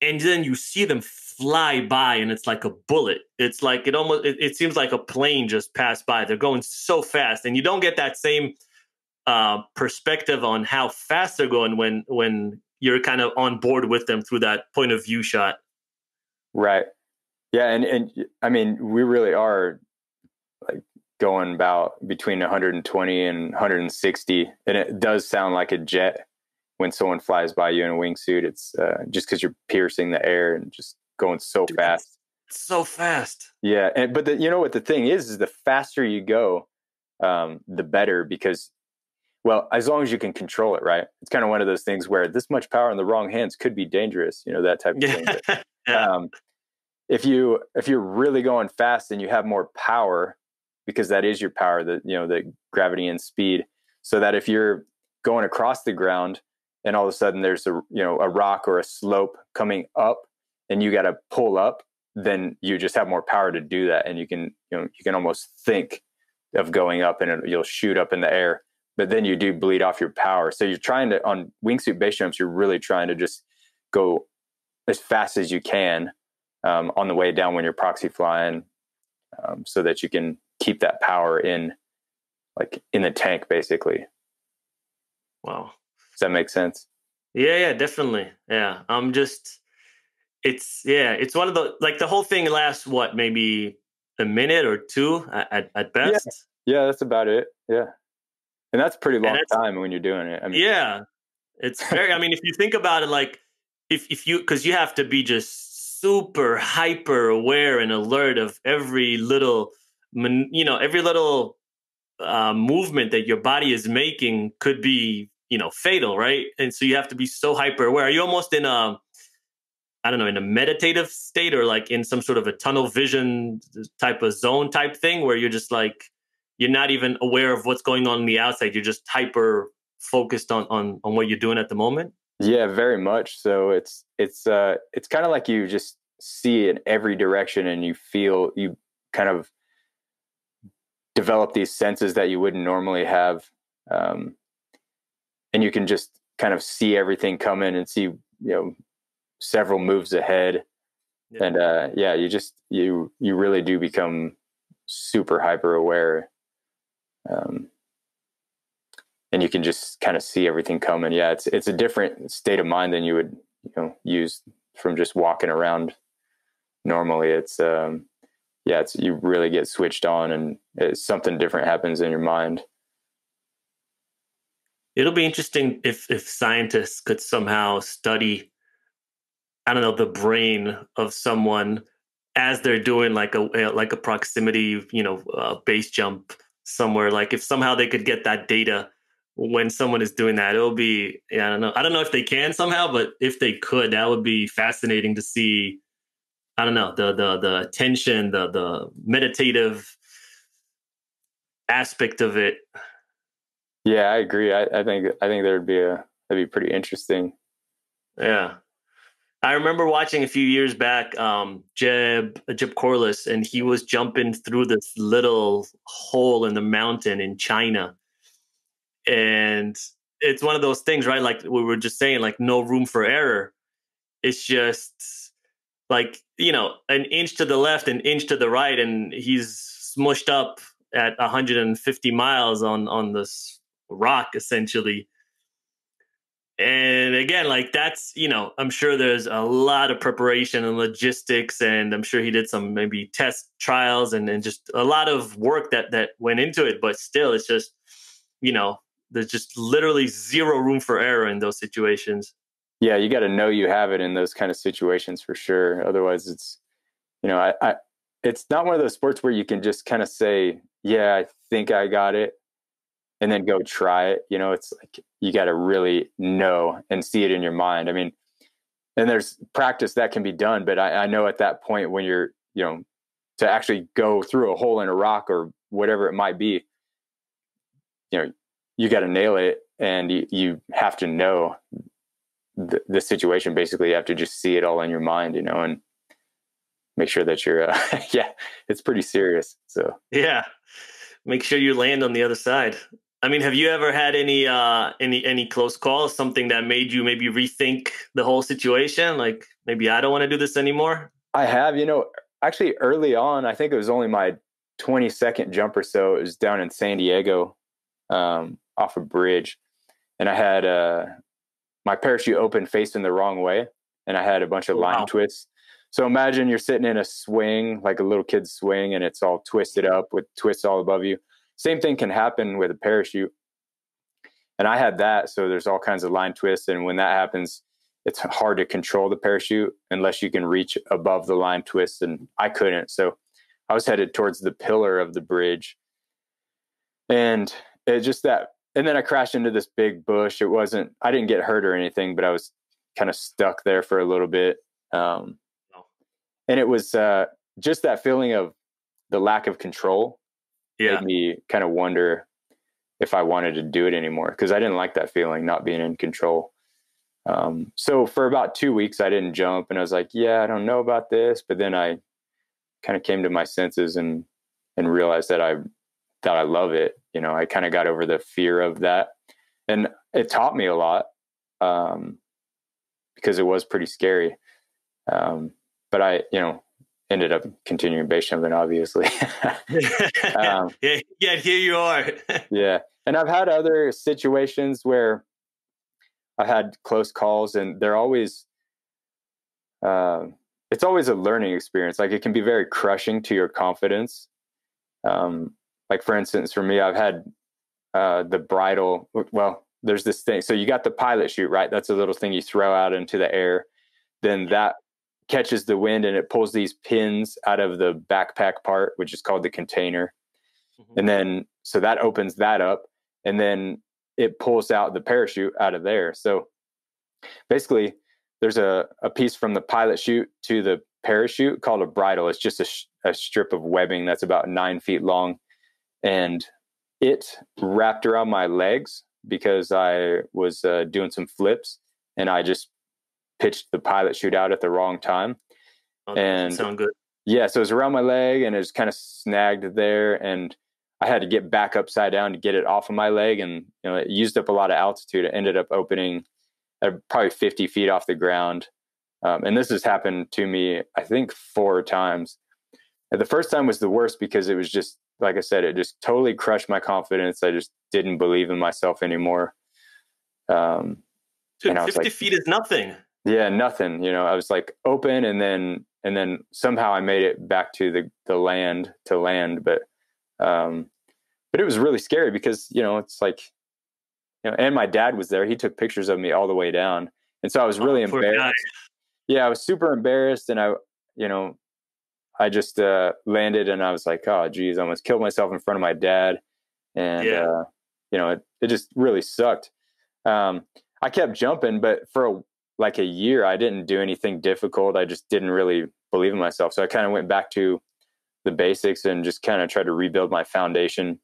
And then you see them fly by, and it's like a bullet. It's like it seems like a plane just passed by. They're going so fast, and you don't get that same perspective on how fast they're going when you're kind of on board with them through that point of view shot. Right. Yeah. And I mean, we really are like going about between 120 and 160. And it does sound like a jet when someone flies by you in a wingsuit. It's just because you're piercing the air and just going so fast. So fast. Yeah. But what the thing is the faster you go, the better, because, well, as long as you can control it, right? It's kind of one of those things where this much power in the wrong hands could be dangerous, that type of thing. But, if you're really going fast and you have more power, because that is your power, the gravity and speed, so that if you're going across the ground and all of a sudden there's a rock or a slope coming up and you got to pull up, then you just have more power to do that. And you can almost think of going up and you'll shoot up in the air, but then you do bleed off your power. So you're trying to, on wingsuit base jumps, you're really trying to just go as fast as you can on the way down when you're proxy flying, so that you can keep that power in the tank, basically. Wow. Does that make sense? Yeah, definitely. Yeah. It's one of the, the whole thing lasts what, maybe a minute or two at best. Yeah, that's about it. Yeah. And that's a pretty long time when you're doing it. I mean, yeah, it's very, if you think about it, because you have to be just super hyper aware and alert of every little, movement that your body is making could be, fatal, right? And so you have to be so hyper aware. Are you almost in a meditative state, or in some sort of a tunnel vision type of zone type thing, where you're just you're not even aware of what's going on the outside. You're just hyper focused on what you're doing at the moment? Yeah, very much. So it's kind of like you just see in every direction, and you kind of develop these senses that you wouldn't normally have. And you can just kind of see everything coming and see, several moves ahead. Yeah. And you really do become super hyper aware. And you can just kind of see everything coming. Yeah, it's a different state of mind than you would use from just walking around normally. It's you really get switched on, and something different happens in your mind. It'll be interesting if scientists could somehow study, the brain of someone as they're doing a proximity, base jump somewhere. If somehow they could get that data when someone is doing that, it'll be, I don't know if they can somehow, but if they could, that would be fascinating to see. I don't know, the attention, the meditative aspect of it. Yeah, I agree. I think that'd be pretty interesting. Yeah. I remember watching a few years back, Jeb Corliss, and he was jumping through this little hole in the mountain in China. And it's one of those things, right? Like we were just saying, no room for error. It's just an inch to the left, an inch to the right, and he's smushed up at 150 miles on this rock, essentially. And again, that's, I'm sure there's a lot of preparation and logistics, and I'm sure he did some maybe test trials and just a lot of work that went into it. But still, it's just, there's just literally zero room for error in those situations. Yeah, you got to know you have it in those kind of situations for sure. Otherwise, it's, it's not one of those sports where you can just kind of say, yeah, I think I got it, and then go try it. It's you got to really know and see it in your mind. I mean, and there's practice that can be done, but I know at that point when you're, to actually go through a hole in a rock or whatever it might be, you got to nail it, and you have to know the situation. Basically, you have to just see it all in your mind, and make sure that you're, it's pretty serious. So yeah, make sure you land on the other side. Have you ever had any close calls, something that made you maybe rethink the whole situation? Like maybe I don't want to do this anymore? I have, actually early on, I think it was only my 22nd jump or so. It was down in San Diego, off a bridge. And I had my parachute open facing the wrong way. And I had a bunch of line twists. So imagine you're sitting in a swing, like a little kid's swing, and it's all twisted up with twists all above you. Same thing can happen with a parachute. And I had that. So there's all kinds of line twists. And when that happens, it's hard to control the parachute unless you can reach above the line twists. And I couldn't. So I was headed towards the pillar of the bridge. And it just that. And then I crashed into this big bush. I didn't get hurt or anything, but I was kind of stuck there for a little bit. And And it was just that feeling of the lack of control made me kind of wonder if I wanted to do it anymore, because I didn't like that feeling, not being in control. So for about 2 weeks, I didn't jump, and I was like, yeah, I don't know about this. But then I kind of came to my senses and realized that I love it. You know, I kind of got over the fear of that, and it taught me a lot, because it was pretty scary. But I, ended up continuing base jumping, obviously. Yeah, here you are. Yeah. And I've had other situations where I had close calls, and they're always, it's always a learning experience. Like, it can be very crushing to your confidence. Like, for instance, for me, I've had the bridle. Well, there's this thing. So you got the pilot chute, right? That's a little thing you throw out into the air. Then that catches the wind and it pulls these pins out of the backpack part, which is called the container. And then, so that opens that up, and then it pulls out the parachute out of there. So basically there's a piece from the pilot chute to the parachute called a bridle. It's just a strip of webbing that's about 9 feet long. And it wrapped around my legs because I was doing some flips, and I just pitched the pilot chute out at the wrong time. Oh, that and sound good. Yeah, so it was around my leg, and it was kind of snagged there, and I had to get back upside down to get it off of my leg, and it used up a lot of altitude. It ended up opening at probably 50 feet off the ground, and this has happened to me, I think, 4 times. And the first time was the worst because it was just, like I said, it just totally crushed my confidence. I just didn't believe in myself anymore. Dude, 50 feet is nothing. Yeah, nothing. I was like open, and then somehow I made it back to the land to land. But it was really scary because, it's like, and my dad was there. He took pictures of me all the way down. And so I was really embarrassed. Yeah, I was super embarrassed. And I just landed, and I was like, oh, geez, I almost killed myself in front of my dad. And, it just really sucked. I kept jumping, but for like a year, I didn't do anything difficult. I just didn't really believe in myself. So I kind of went back to the basics and just kind of tried to rebuild my foundation,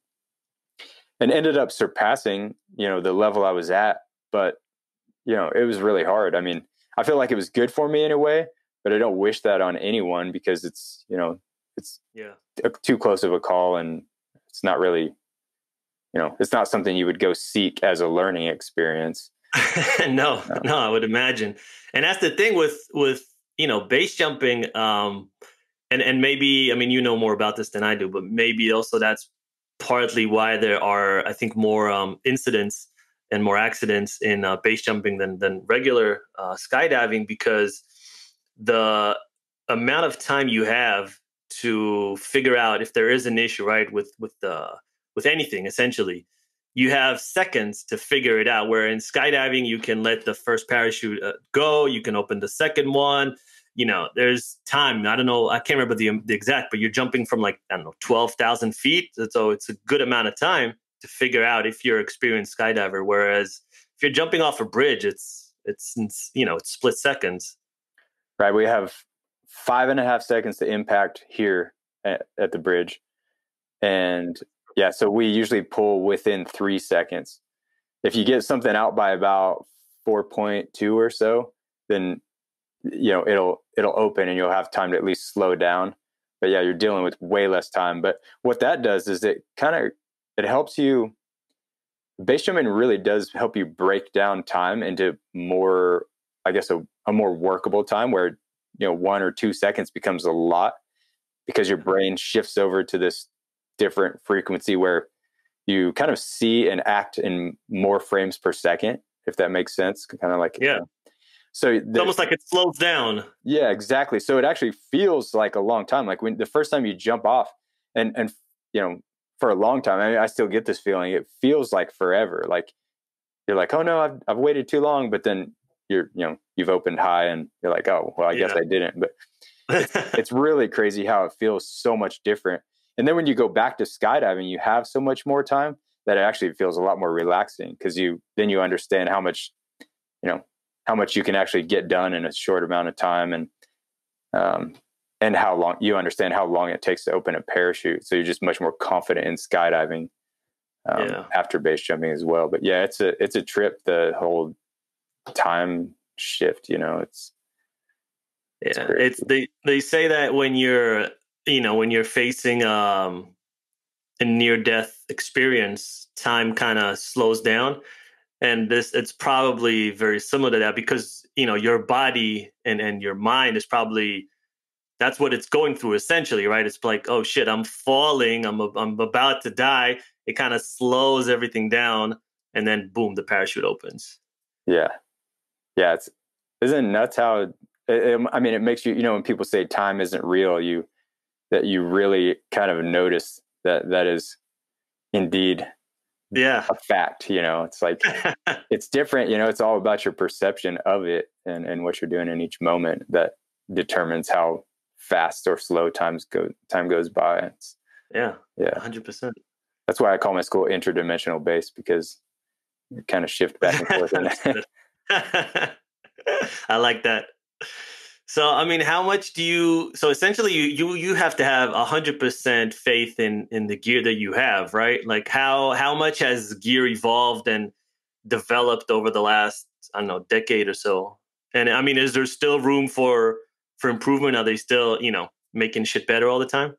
and ended up surpassing, the level I was at. But, it was really hard. I mean, I feel like it was good for me in a way, but I don't wish that on anyone, because it's, it's too close of a call, and it's not really, it's not something you would go seek as a learning experience. No, I would imagine. And that's the thing with base jumping. And maybe, I mean, you know more about this than I do, but maybe also that's partly why there are, I think, more incidents and more accidents in base jumping than regular skydiving, because the amount of time you have to figure out if there is an issue, right, with anything, essentially, you have seconds to figure it out. Where in skydiving, you can let the first parachute go, you can open the second one. There's time. I don't know. I can't remember the exact, but you're jumping from 12,000 feet. So it's a good amount of time to figure out if you're an experienced skydiver. Whereas if you're jumping off a bridge, it's split seconds. Right. We have 5.5 seconds to impact here at the bridge. And yeah, so we usually pull within 3 seconds. If you get something out by about 4.2 or so, then it'll open, and you'll have time to at least slow down. But yeah, you're dealing with way less time. But what that does is it helps you. Base jumping really does help you break down time into more, I guess, a more workable time, where 1 or 2 seconds becomes a lot, because your brain shifts over to this different frequency where you kind of see and act in more frames per second, if that makes sense. Kind of like, so it's almost like it slows down. Yeah, exactly. So it actually feels like a long time. Like when the first time you jump off, and for a long time, I mean, I still get this feeling. It feels like forever. Like you're like, oh no, I've waited too long. But then you've opened high, and you're like, oh well, I guess I didn't. But it's really crazy how it feels so much different. And then when you go back to skydiving, you have so much more time that it actually feels a lot more relaxing, because you understand how much you can actually get done in a short amount of time. And and you understand how long it takes to open a parachute. So you're just much more confident in skydiving after base jumping as well. But yeah, it's a trip. The whole time shift, they say that when you're facing a near death experience, time kind of slows down. And it's probably very similar to that, because your body and your mind is probably, that's what it's going through essentially, right? It's like, oh shit, I'm falling, I'm about to die. It kind of slows everything down, and then boom, the parachute opens. Yeah. Isn't it nuts how it makes you, when people say time isn't real, that you really kind of notice that is indeed a fact. It's like it's different. It's all about your perception of it and what you're doing in each moment that determines how fast or slow time goes by. 100%. That's why I call my school interdimensional base, because you kind of shift back and forth. I like that. So, I mean, how much so essentially you have to have 100% faith in the gear that you have, right? Like how much has gear evolved and developed over the last, I don't know, decade or so? And I mean, is there still room for improvement? Are they still, making shit better all the time?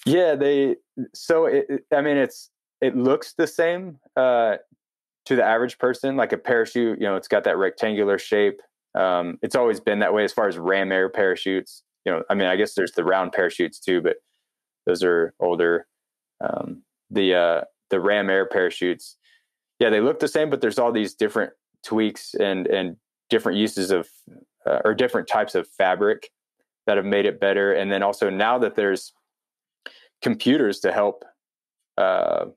Yeah, it looks the same to the average person. Like a parachute, it's got that rectangular shape. It's always been that way as far as ram air parachutes. I guess there's the round parachutes too, but those are older. The ram air parachutes, yeah, they look the same, but there's all these different tweaks and different uses of or different types of fabric that have made it better. And then also now that there's computers to help the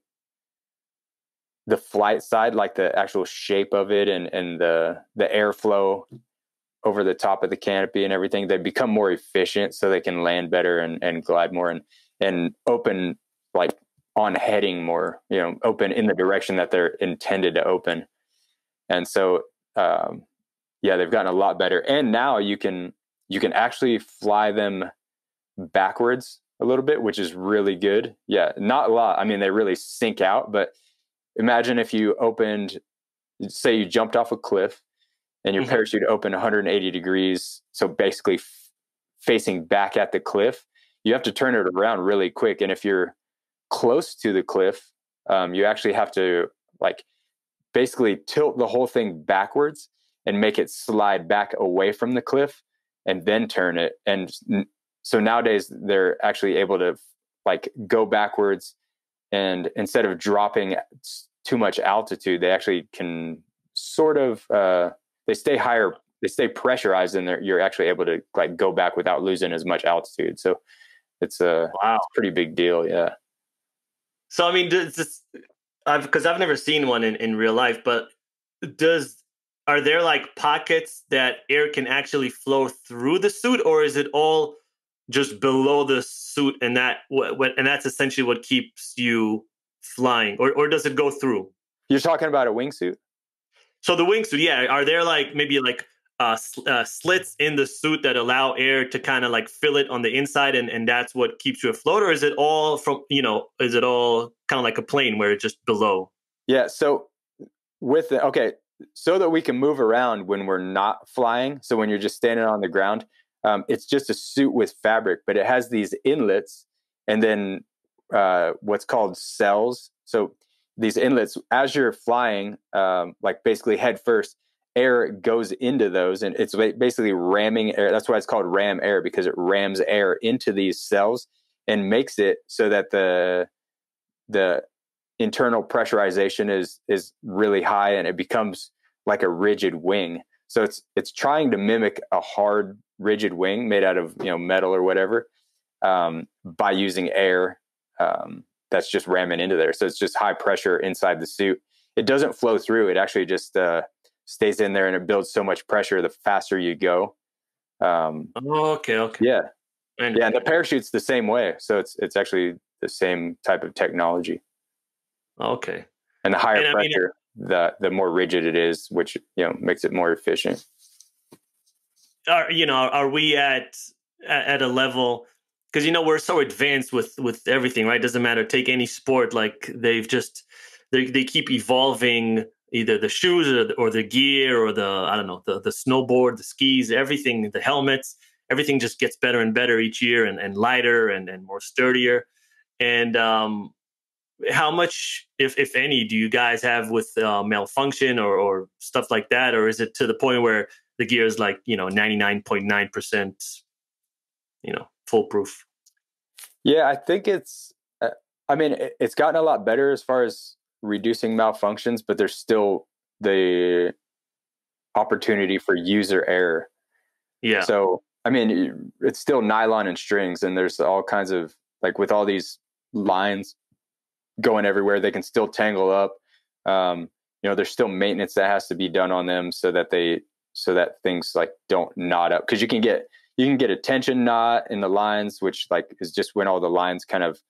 flight side, like the actual shape of it and the airflow over the top of the canopy and everything, they become more efficient so they can land better and glide more and open like on heading more, open in the direction that they're intended to open. And so, they've gotten a lot better. And now you can actually fly them backwards a little bit, which is really good. Yeah. Not a lot. I mean, they really sink out, but imagine if you say you jumped off a cliff and your parachute opened 180 degrees. So basically facing back at the cliff, you have to turn it around really quick. And if you're close to the cliff, you actually have to basically tilt the whole thing backwards and make it slide back away from the cliff and then turn it. And so nowadays they're actually able to go backwards, and instead of dropping too much altitude, they actually can sort of, they stay higher, they stay pressurized, and you're actually able to go back without losing as much altitude. So it's a pretty big deal. Yeah. So, I mean, because I've never seen one in real life, but are there pockets that air can actually flow through the suit, or is it all just below the suit, and that's essentially what keeps you flying, or does it go through? You're talking about a wingsuit? So the wingsuit, yeah. Are there maybe slits in the suit that allow air to kind of fill it on the inside, and that's what keeps you afloat, or is it all is it all kind of like a plane where it's just below? Yeah. So so that we can move around when we're not flying. So when you're just standing on the ground, it's just a suit with fabric, but it has these inlets and then what's called cells. So these inlets, as you're flying, basically head first, air goes into those, and it's basically ramming air. That's why it's called ram air, because it rams air into these cells and makes it so that the internal pressurization is really high, and it becomes like a rigid wing. So it's trying to mimic a hard, rigid wing made out of metal or whatever, by using air that's just ramming into there. So it's just high pressure inside the suit. It doesn't flow through. It actually just stays in there, and it builds so much pressure the faster you go. Okay. Yeah. And the parachute's the same way. So it's actually the same type of technology. Okay. And the higher pressure, the more rigid it is, which makes it more efficient. Are we at at a level, because we're so advanced with everything, right? Doesn't matter. Take any sport, like they keep evolving either the shoes or the gear or the I don't know the snowboard, the skis, everything, the helmets, everything just gets better and better each year and lighter and more sturdier. And how much, if any, do you guys have with malfunction or stuff like that, or is it to the point where the gear is like 99.9% foolproof? Yeah, I think it's. I mean, it's gotten a lot better as far as reducing malfunctions, but there's still the opportunity for user error. Yeah. So, I mean, it's still nylon and strings, and there's all kinds of, like, with all these lines going everywhere, they can still tangle up. There's still maintenance that has to be done on them so that things like don't knot up, because you can get a tension knot in the lines, which like is just when all the lines kind of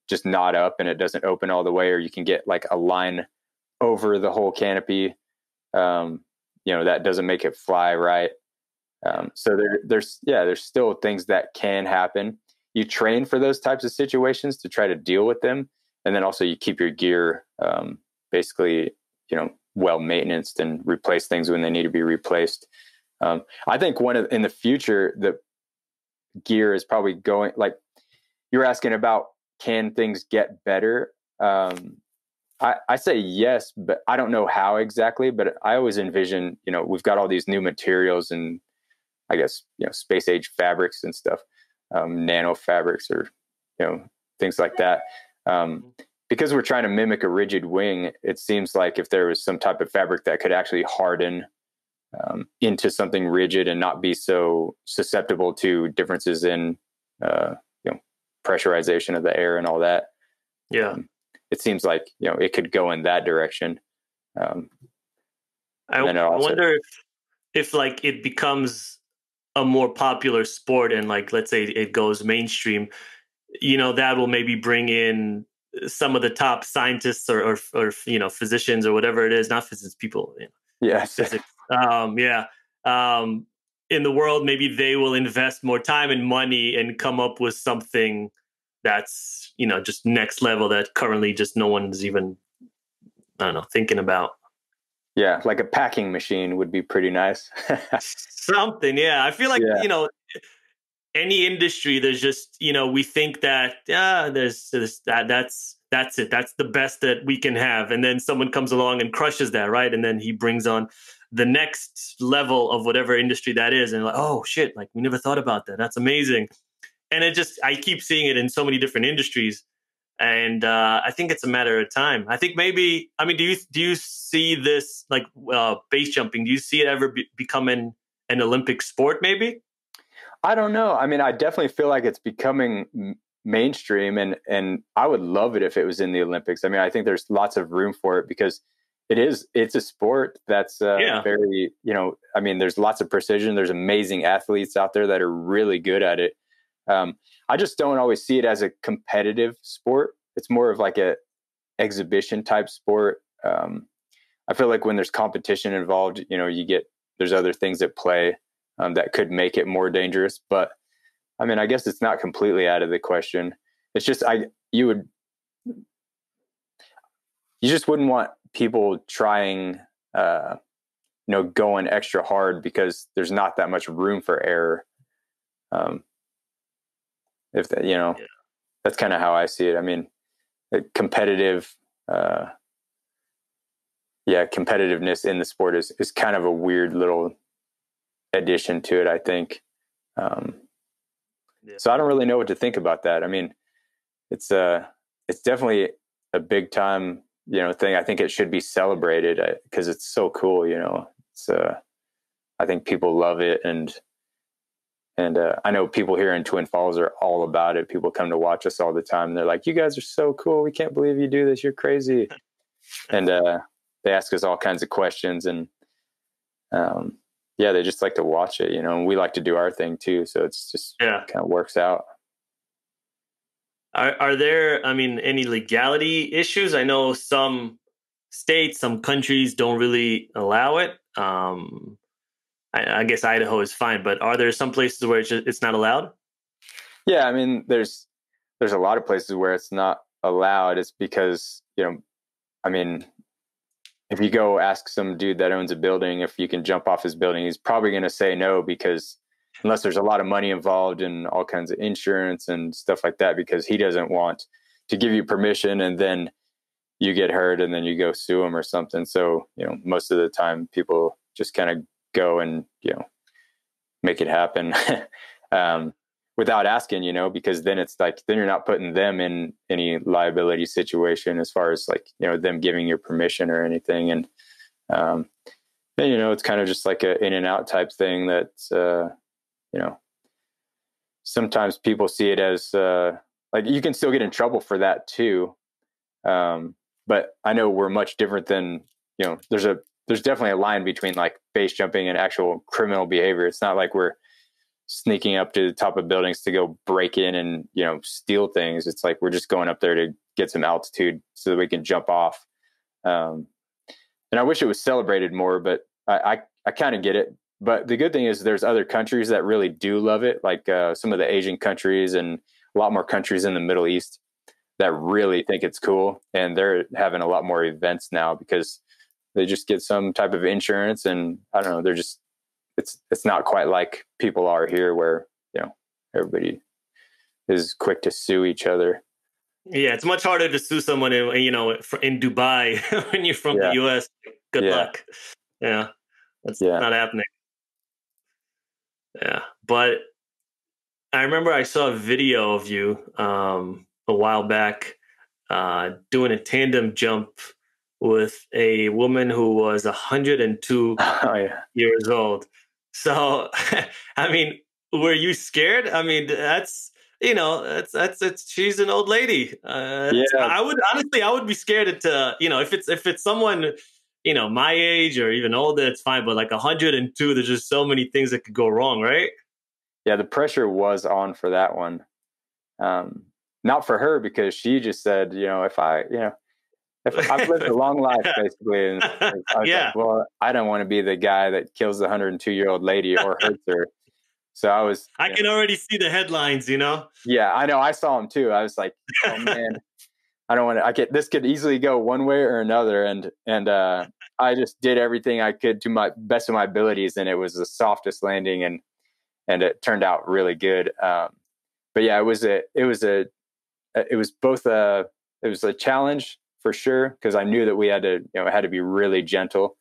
just knot up and it doesn't open all the way, or you can get like a line over the whole canopy. That doesn't make it fly right. So there's still things that can happen. You train for those types of situations to try to deal with them. And then also you keep your gear, basically, well maintained and replace things when they need to be replaced. I think in the future, the gear is probably going, like you're asking about, can things get better? I say yes, but I don't know how exactly, but I always envision, we've got all these new materials and I guess, space age fabrics and stuff, nano fabrics or, things like that. Because we're trying to mimic a rigid wing, it seems like if there was some type of fabric that could actually harden into something rigid and not be so susceptible to differences in, pressurization of the air and all that. Yeah. It seems like, it could go in that direction. I wonder if like it becomes a more popular sport and like, let's say it goes mainstream, that will maybe bring in some of the top scientists or physicians or whatever it is, not physicists, people. Yes. Physics. In the world, maybe they will invest more time and money and come up with something that's, just next level that currently just no one's even, I don't know, thinking about. Yeah, like a packing machine would be pretty nice. Something, yeah. I feel like, any industry, there's just, we think that, that's it. That's the best that we can have. And then someone comes along and crushes that, right? And then he brings on the next level of whatever industry that is. And like, oh shit, like we never thought about that. That's amazing. And I keep seeing it in so many different industries. And I think it's a matter of time. I think maybe, do you see this like base jumping? Do you see it ever becoming an Olympic sport maybe? I don't know. I mean, I definitely feel like it's becoming mainstream, and I would love it if it was in the Olympics. I mean, I think there's lots of room for it because it's a sport that's very, there's lots of precision. There's amazing athletes out there that are really good at it. I just don't always see it as a competitive sport. It's more of like a exhibition type sport. I feel like when there's competition involved, there's other things at play that could make it more dangerous. But I mean, I guess it's not completely out of the question. It's just you just wouldn't want people trying, going extra hard because there's not that much room for error. If that, that's kind of how I see it. I mean, competitiveness in the sport is kind of a weird little addition to it, I think. So I don't really know what to think about that. I mean, it's definitely a big time, thing. I think it should be celebrated because it's so cool. It's I think people love it, and I know people here in Twin Falls are all about it. People come to watch us all the time. And they're like, "You guys are so cool. We can't believe you do this. You're crazy." And they ask us all kinds of questions, and they just like to watch it, and we like to do our thing too. So it's just kind of works out. Are there, any legality issues? I know some states, some countries don't really allow it. I guess Idaho is fine, but are there some places where it's not allowed? Yeah, I mean, there's a lot of places where it's not allowed. It's because, I mean, if you go ask some dude that owns a building if you can jump off his building, he's probably going to say no, because unless there's a lot of money involved and all kinds of insurance and stuff like that, because he doesn't want to give you permission and then you get hurt and then you go sue him or something. So, most of the time people just kind of go and, make it happen. Without asking, because then it's like, then you're not putting them in any liability situation as far as like, them giving you permission or anything. And, then, it's kind of just like a in and out type thing that, sometimes people see it as, like you can still get in trouble for that too. But I know we're much different than, there's definitely a line between like base jumping and actual criminal behavior. It's not like we're sneaking up to the top of buildings to go break in and, steal things. It's like, we're just going up there to get some altitude so that we can jump off. And I wish it was celebrated more, but I kind of get it. But the good thing is there's other countries that really do love it. Like some of the Asian countries and a lot more countries in the Middle East that really think it's cool. And they're having a lot more events now because they just get some type of insurance. And I don't know, they're just, it's not quite like people are here where, everybody is quick to sue each other. Yeah, it's much harder to sue someone in Dubai when you're from the US. Good luck. Yeah, that's not happening. Yeah, but I remember I saw a video of you a while back doing a tandem jump with a woman who was 102 years old. So, I mean, were you scared? I mean, that's she's an old lady. I would be scared to, if it's someone, my age or even older, it's fine. But like 102, there's just so many things that could go wrong, right? Yeah, the pressure was on for that one. Not for her, because she just said, if I've lived a long life, basically. And I was like, well, I don't want to be the guy that kills the 102-year-old lady or hurts her. So I can already see the headlines, Yeah, I know. I saw them too. I was like, oh man, I don't want to, this could easily go one way or another. And I just did everything I could to my best of my abilities. And it was the softest landing and it turned out really good. But yeah, it was a challenge for sure, because I knew that we had to, it had to be really gentle.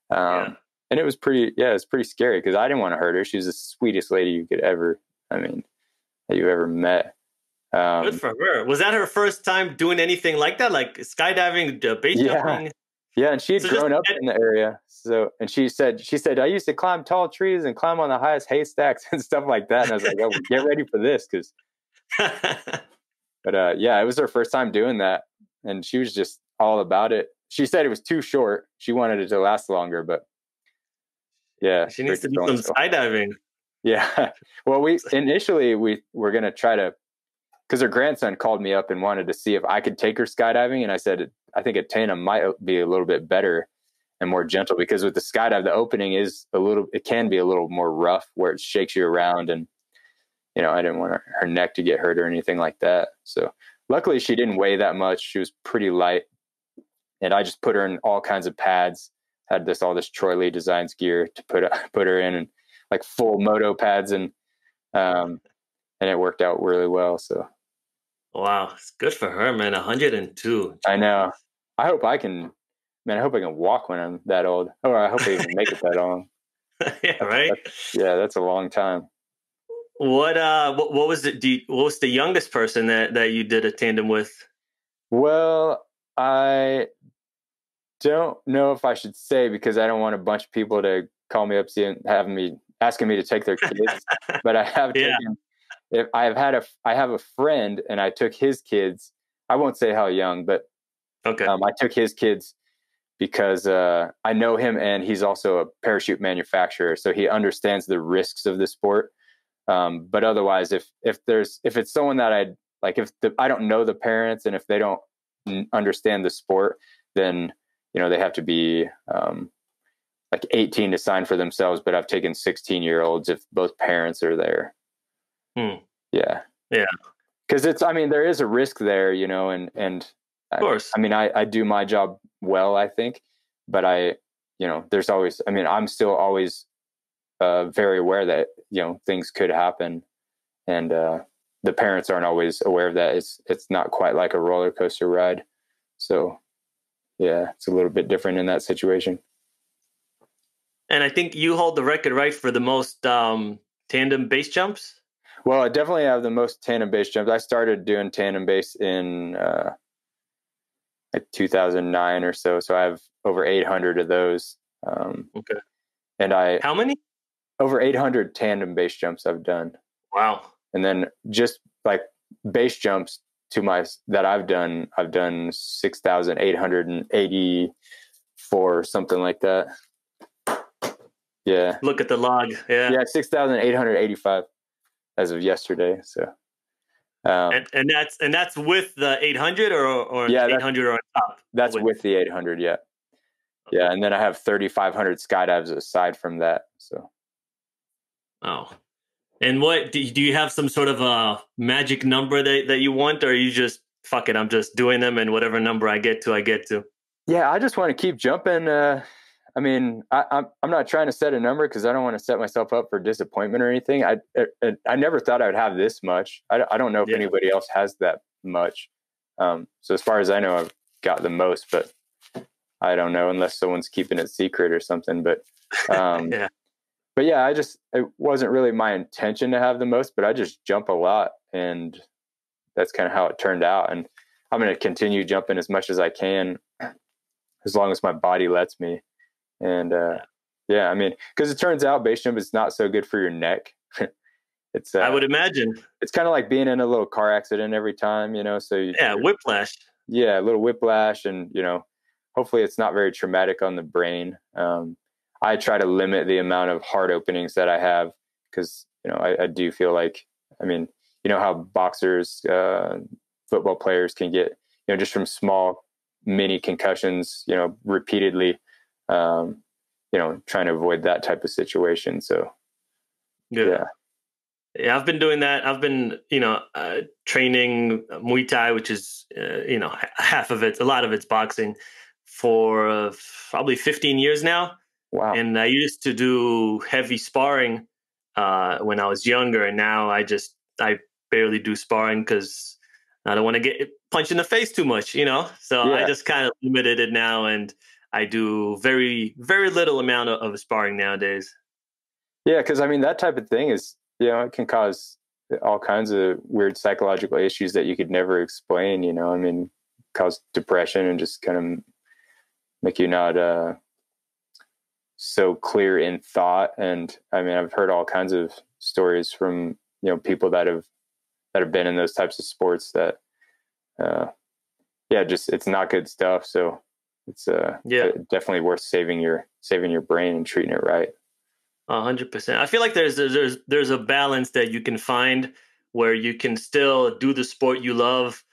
And it was pretty scary because I didn't want to hurt her. She was the sweetest lady that you've ever met. Good for her. Was that her first time doing anything like that? Like skydiving, base jumping? Yeah. And she'd grown up in the area. So, and she said, I used to climb tall trees and climb on the highest haystacks and stuff like that. And I was like, oh, get ready for this. But it was her first time doing that. And she was just all about it. She said it was too short. She wanted it to last longer, but she needs to do some skydiving. Yeah. Well, we were going to try to, because her grandson called me up and wanted to see if I could take her skydiving. And I said, I think a tandem might be a little bit better and more gentle, because with the skydive, the opening it can be a little more rough where it shakes you around. And, I didn't want her neck to get hurt or anything like that. So luckily she didn't weigh that much. She was pretty light, and I just put her in all kinds of pads, had all this Troy Lee Designs gear to put her in, and like full moto pads. And it worked out really well. So. Wow. It's good for her, man. 102. I know. I hope I can walk when I'm that old. Or I hope I even make it that long. Yeah, right? That's a long time. What was it? What was the youngest person that you did a tandem with? Well, I don't know if I should say, because I don't want a bunch of people to call me up asking me to take their kids. But I have taken. I have a friend, and I took his kids. I won't say how young, but okay. I took his kids because I know him, and he's also a parachute manufacturer, so he understands the risks of the sport. But otherwise, if it's someone that I don't know the parents, and if they don't understand the sport, then they have to be like 18 to sign for themselves, but I've taken 16-year-olds if both parents are there. Yeah. Yeah. Because there is a risk there, and of course. I do my job well, I think, but there's always, I'm still always very aware that, things could happen, and the parents aren't always aware of that. It's not quite like a roller coaster ride. So yeah, it's a little bit different in that situation. And I think you hold the record, right, for the most tandem base jumps? Well, I definitely have the most tandem base jumps. I started doing tandem base in like 2009 or so. So I have over 800 of those. Okay. And how many? Over 800 tandem base jumps I've done. Wow. And then just like base jumps that I've done 6,884, something like that. Yeah. Look at the log. Yeah. Yeah, 6,885 as of yesterday. So, and that's with the 800 or 800 or on top. That's with the 800. Yeah. Okay. Yeah. And then I have 3,500 skydives aside from that. So. Oh, and what do you have some sort of a magic number that you want, or you just fuck it, I'm just doing them, and whatever number I get to? Yeah, I just want to keep jumping. I'm not trying to set a number because I don't want to set myself up for disappointment or anything. I never thought I would have this much. I don't know if anybody else has that much. So as far as I know, I've got the most, but I don't know unless someone's keeping it secret or something. But yeah. But yeah, it wasn't really my intention to have the most, but I just jump a lot, and that's kind of how it turned out. And I'm going to continue jumping as much as I can, as long as my body lets me. And because it turns out base jump is not so good for your neck. It's I would imagine it's kind of like being in a little car accident every time, So whiplash. Yeah, a little whiplash, and hopefully it's not very traumatic on the brain. I try to limit the amount of hard openings that I have because, I do feel like, how boxers, football players can get, just from small mini concussions, repeatedly, trying to avoid that type of situation. So, yeah. Yeah, I've been doing that. I've been, training Muay Thai, which is, half of it, a lot of it's boxing, for probably 15 years now. Wow. And I used to do heavy sparring when I was younger, and now I barely do sparring because I don't want to get punched in the face too much, So yeah. I just kind of limited it now, and I do very, very little amount of sparring nowadays. Yeah, because that type of thing is, it can cause all kinds of weird psychological issues that you could never explain. Cause depression and just kind of make you not so clear in thought. And I've heard all kinds of stories from people that have been in those types of sports that it's not good stuff. So it's definitely worth saving your brain and treating it right. 100%. I feel like there's a balance that you can find where you can still do the sport you love,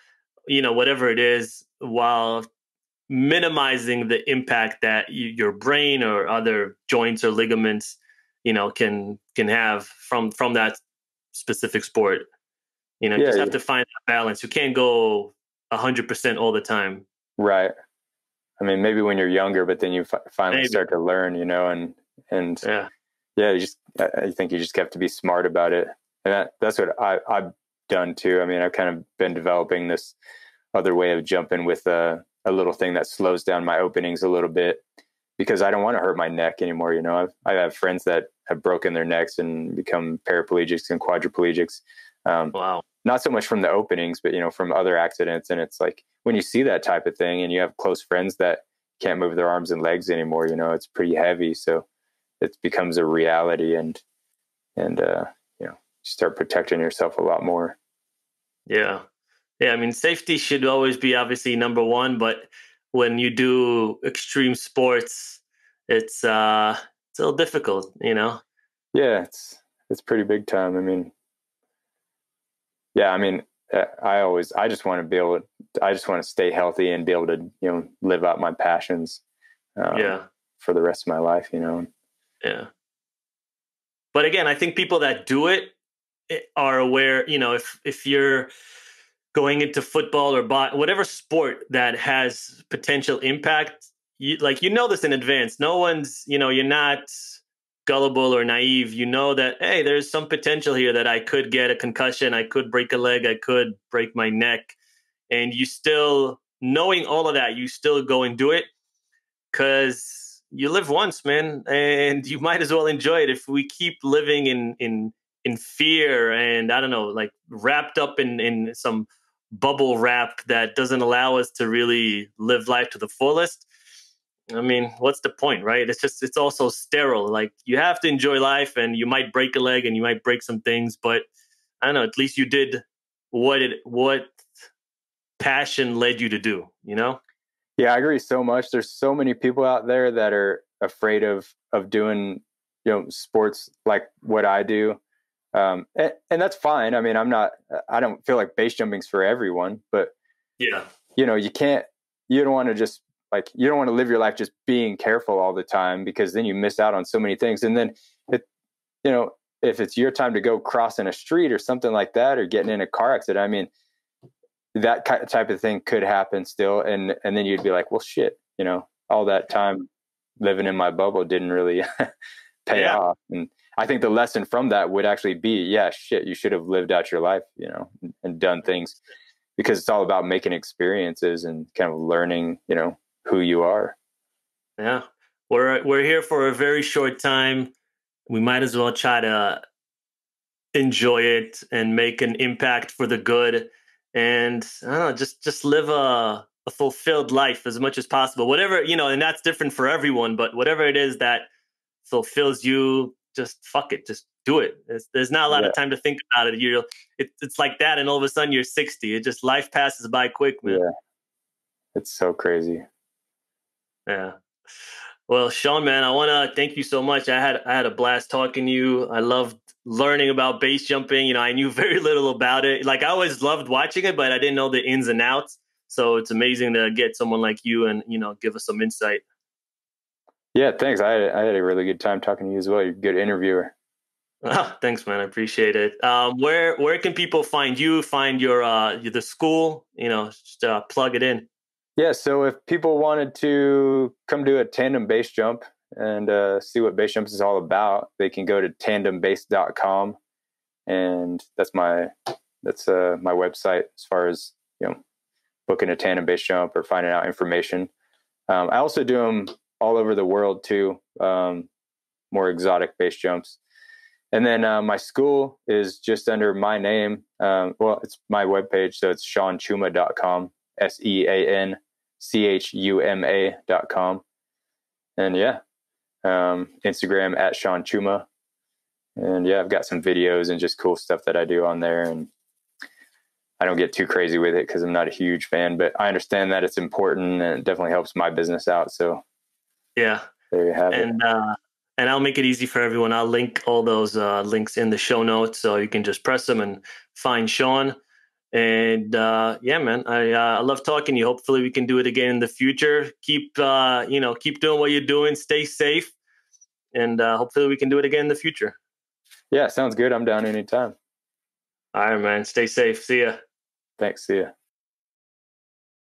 whatever it is, while minimizing the impact that your brain or other joints or ligaments, can have from that specific sport. You just have to find that balance. You can't go 100% all the time. Right. Maybe when you're younger, but then you finally start to learn, and I think you just have to be smart about it. And that's what I've done too. I've kind of been developing this other way of jumping with a little thing that slows down my openings a little bit, because I don't want to hurt my neck anymore. I have friends that have broken their necks and become paraplegics and quadriplegics. Wow. Not so much from the openings, but, from other accidents. And it's like, when you see that type of thing and you have close friends that can't move their arms and legs anymore, it's pretty heavy. So it becomes a reality, and you start protecting yourself a lot more. Yeah. Yeah. Safety should always be obviously number one, but when you do extreme sports, it's a little difficult, Yeah, it's pretty big time. I just want to stay healthy and be able to, live out my passions. for the rest of my life, you know? Yeah. But again, I think people that do it are aware, you know, if you're going into football or whatever sport that has potential impact, you know this in advance. No one's, you know, you're not gullible or naive. You know that, hey, there's some potential here that I could get a concussion, I could break a leg, I could break my neck. And you still, knowing all of that, you still go and do it because you live once, man, and you might as well enjoy it. If we keep living in fear and, I don't know, like wrapped up in some bubble wrap that doesn't allow us to really live life to the fullest, I mean, what's the point, right? It's also sterile. Like, you have to enjoy life, and you might break a leg and you might break some things, but I don't know, at least you did what passion led you to do, you know? Yeah, I agree so much. There's so many people out there that are afraid of doing, you know, sports like what I do. And that's fine. I mean, I don't feel like base jumping's for everyone, but Yeah. you know, you don't want to just like, you don't want to live your life just being careful all the time, because then you miss out on so many things. And then you know, if it's your time to go crossing a street or something like that, or getting in a car accident, I mean, that type of thing could happen still. And then you'd be like, well, shit, you know, all that time living in my bubble didn't really pay off. And I think the lesson from that would actually be, yeah, shit, you should have lived out your life, you know, and done things, because it's all about making experiences and kind of learning, you know, who you are. Yeah. We're here for a very short time. We might as well try to enjoy it and make an impact for the good. And I don't know, just live a fulfilled life as much as possible. Whatever, you know, and that's different for everyone, but whatever it is that fulfills you, just fuck it, just do it. There's not a lot of time to think about it. It's like that, and all of a sudden you're 60. It just, life passes by quick, man. Yeah, it's so crazy. Yeah. Well, Sean, man, I want to thank you so much. I had a blast talking to you. I loved learning about base jumping. You know, I knew very little about it. Like, I always loved watching it, but I didn't know the ins and outs. So it's amazing to get someone like you and, you know, give us some insight. Yeah, thanks. I had a really good time talking to you as well. You're a good interviewer. Oh, thanks, man. I appreciate it. Where can people find you? Find your the school? You know, just plug it in. Yeah, so if people wanted to come do a tandem base jump and see what base jumps is all about, they can go to tandembase.com, and that's my website as far as, you know, booking a tandem base jump or finding out information. I also do them all over the world too, more exotic base jumps. And then my school is just under my name. Well, it's my webpage, so it's SeanChuma.com, SeanChuma.com. And yeah, Instagram at Sean Chuma. And yeah, I've got some videos and just cool stuff that I do on there. And I don't get too crazy with it because I'm not a huge fan, but I understand that it's important and it definitely helps my business out. So yeah, there you have it. And I'll make it easy for everyone. I'll link all those links in the show notes, so you can just press them and find Sean. And yeah, man, I love talking to you. Hopefully we can do it again in the future. Keep keep doing what you're doing. Stay safe, and hopefully we can do it again in the future. Yeah, sounds good. I'm down anytime. All right, man. Stay safe. See ya. Thanks. See ya.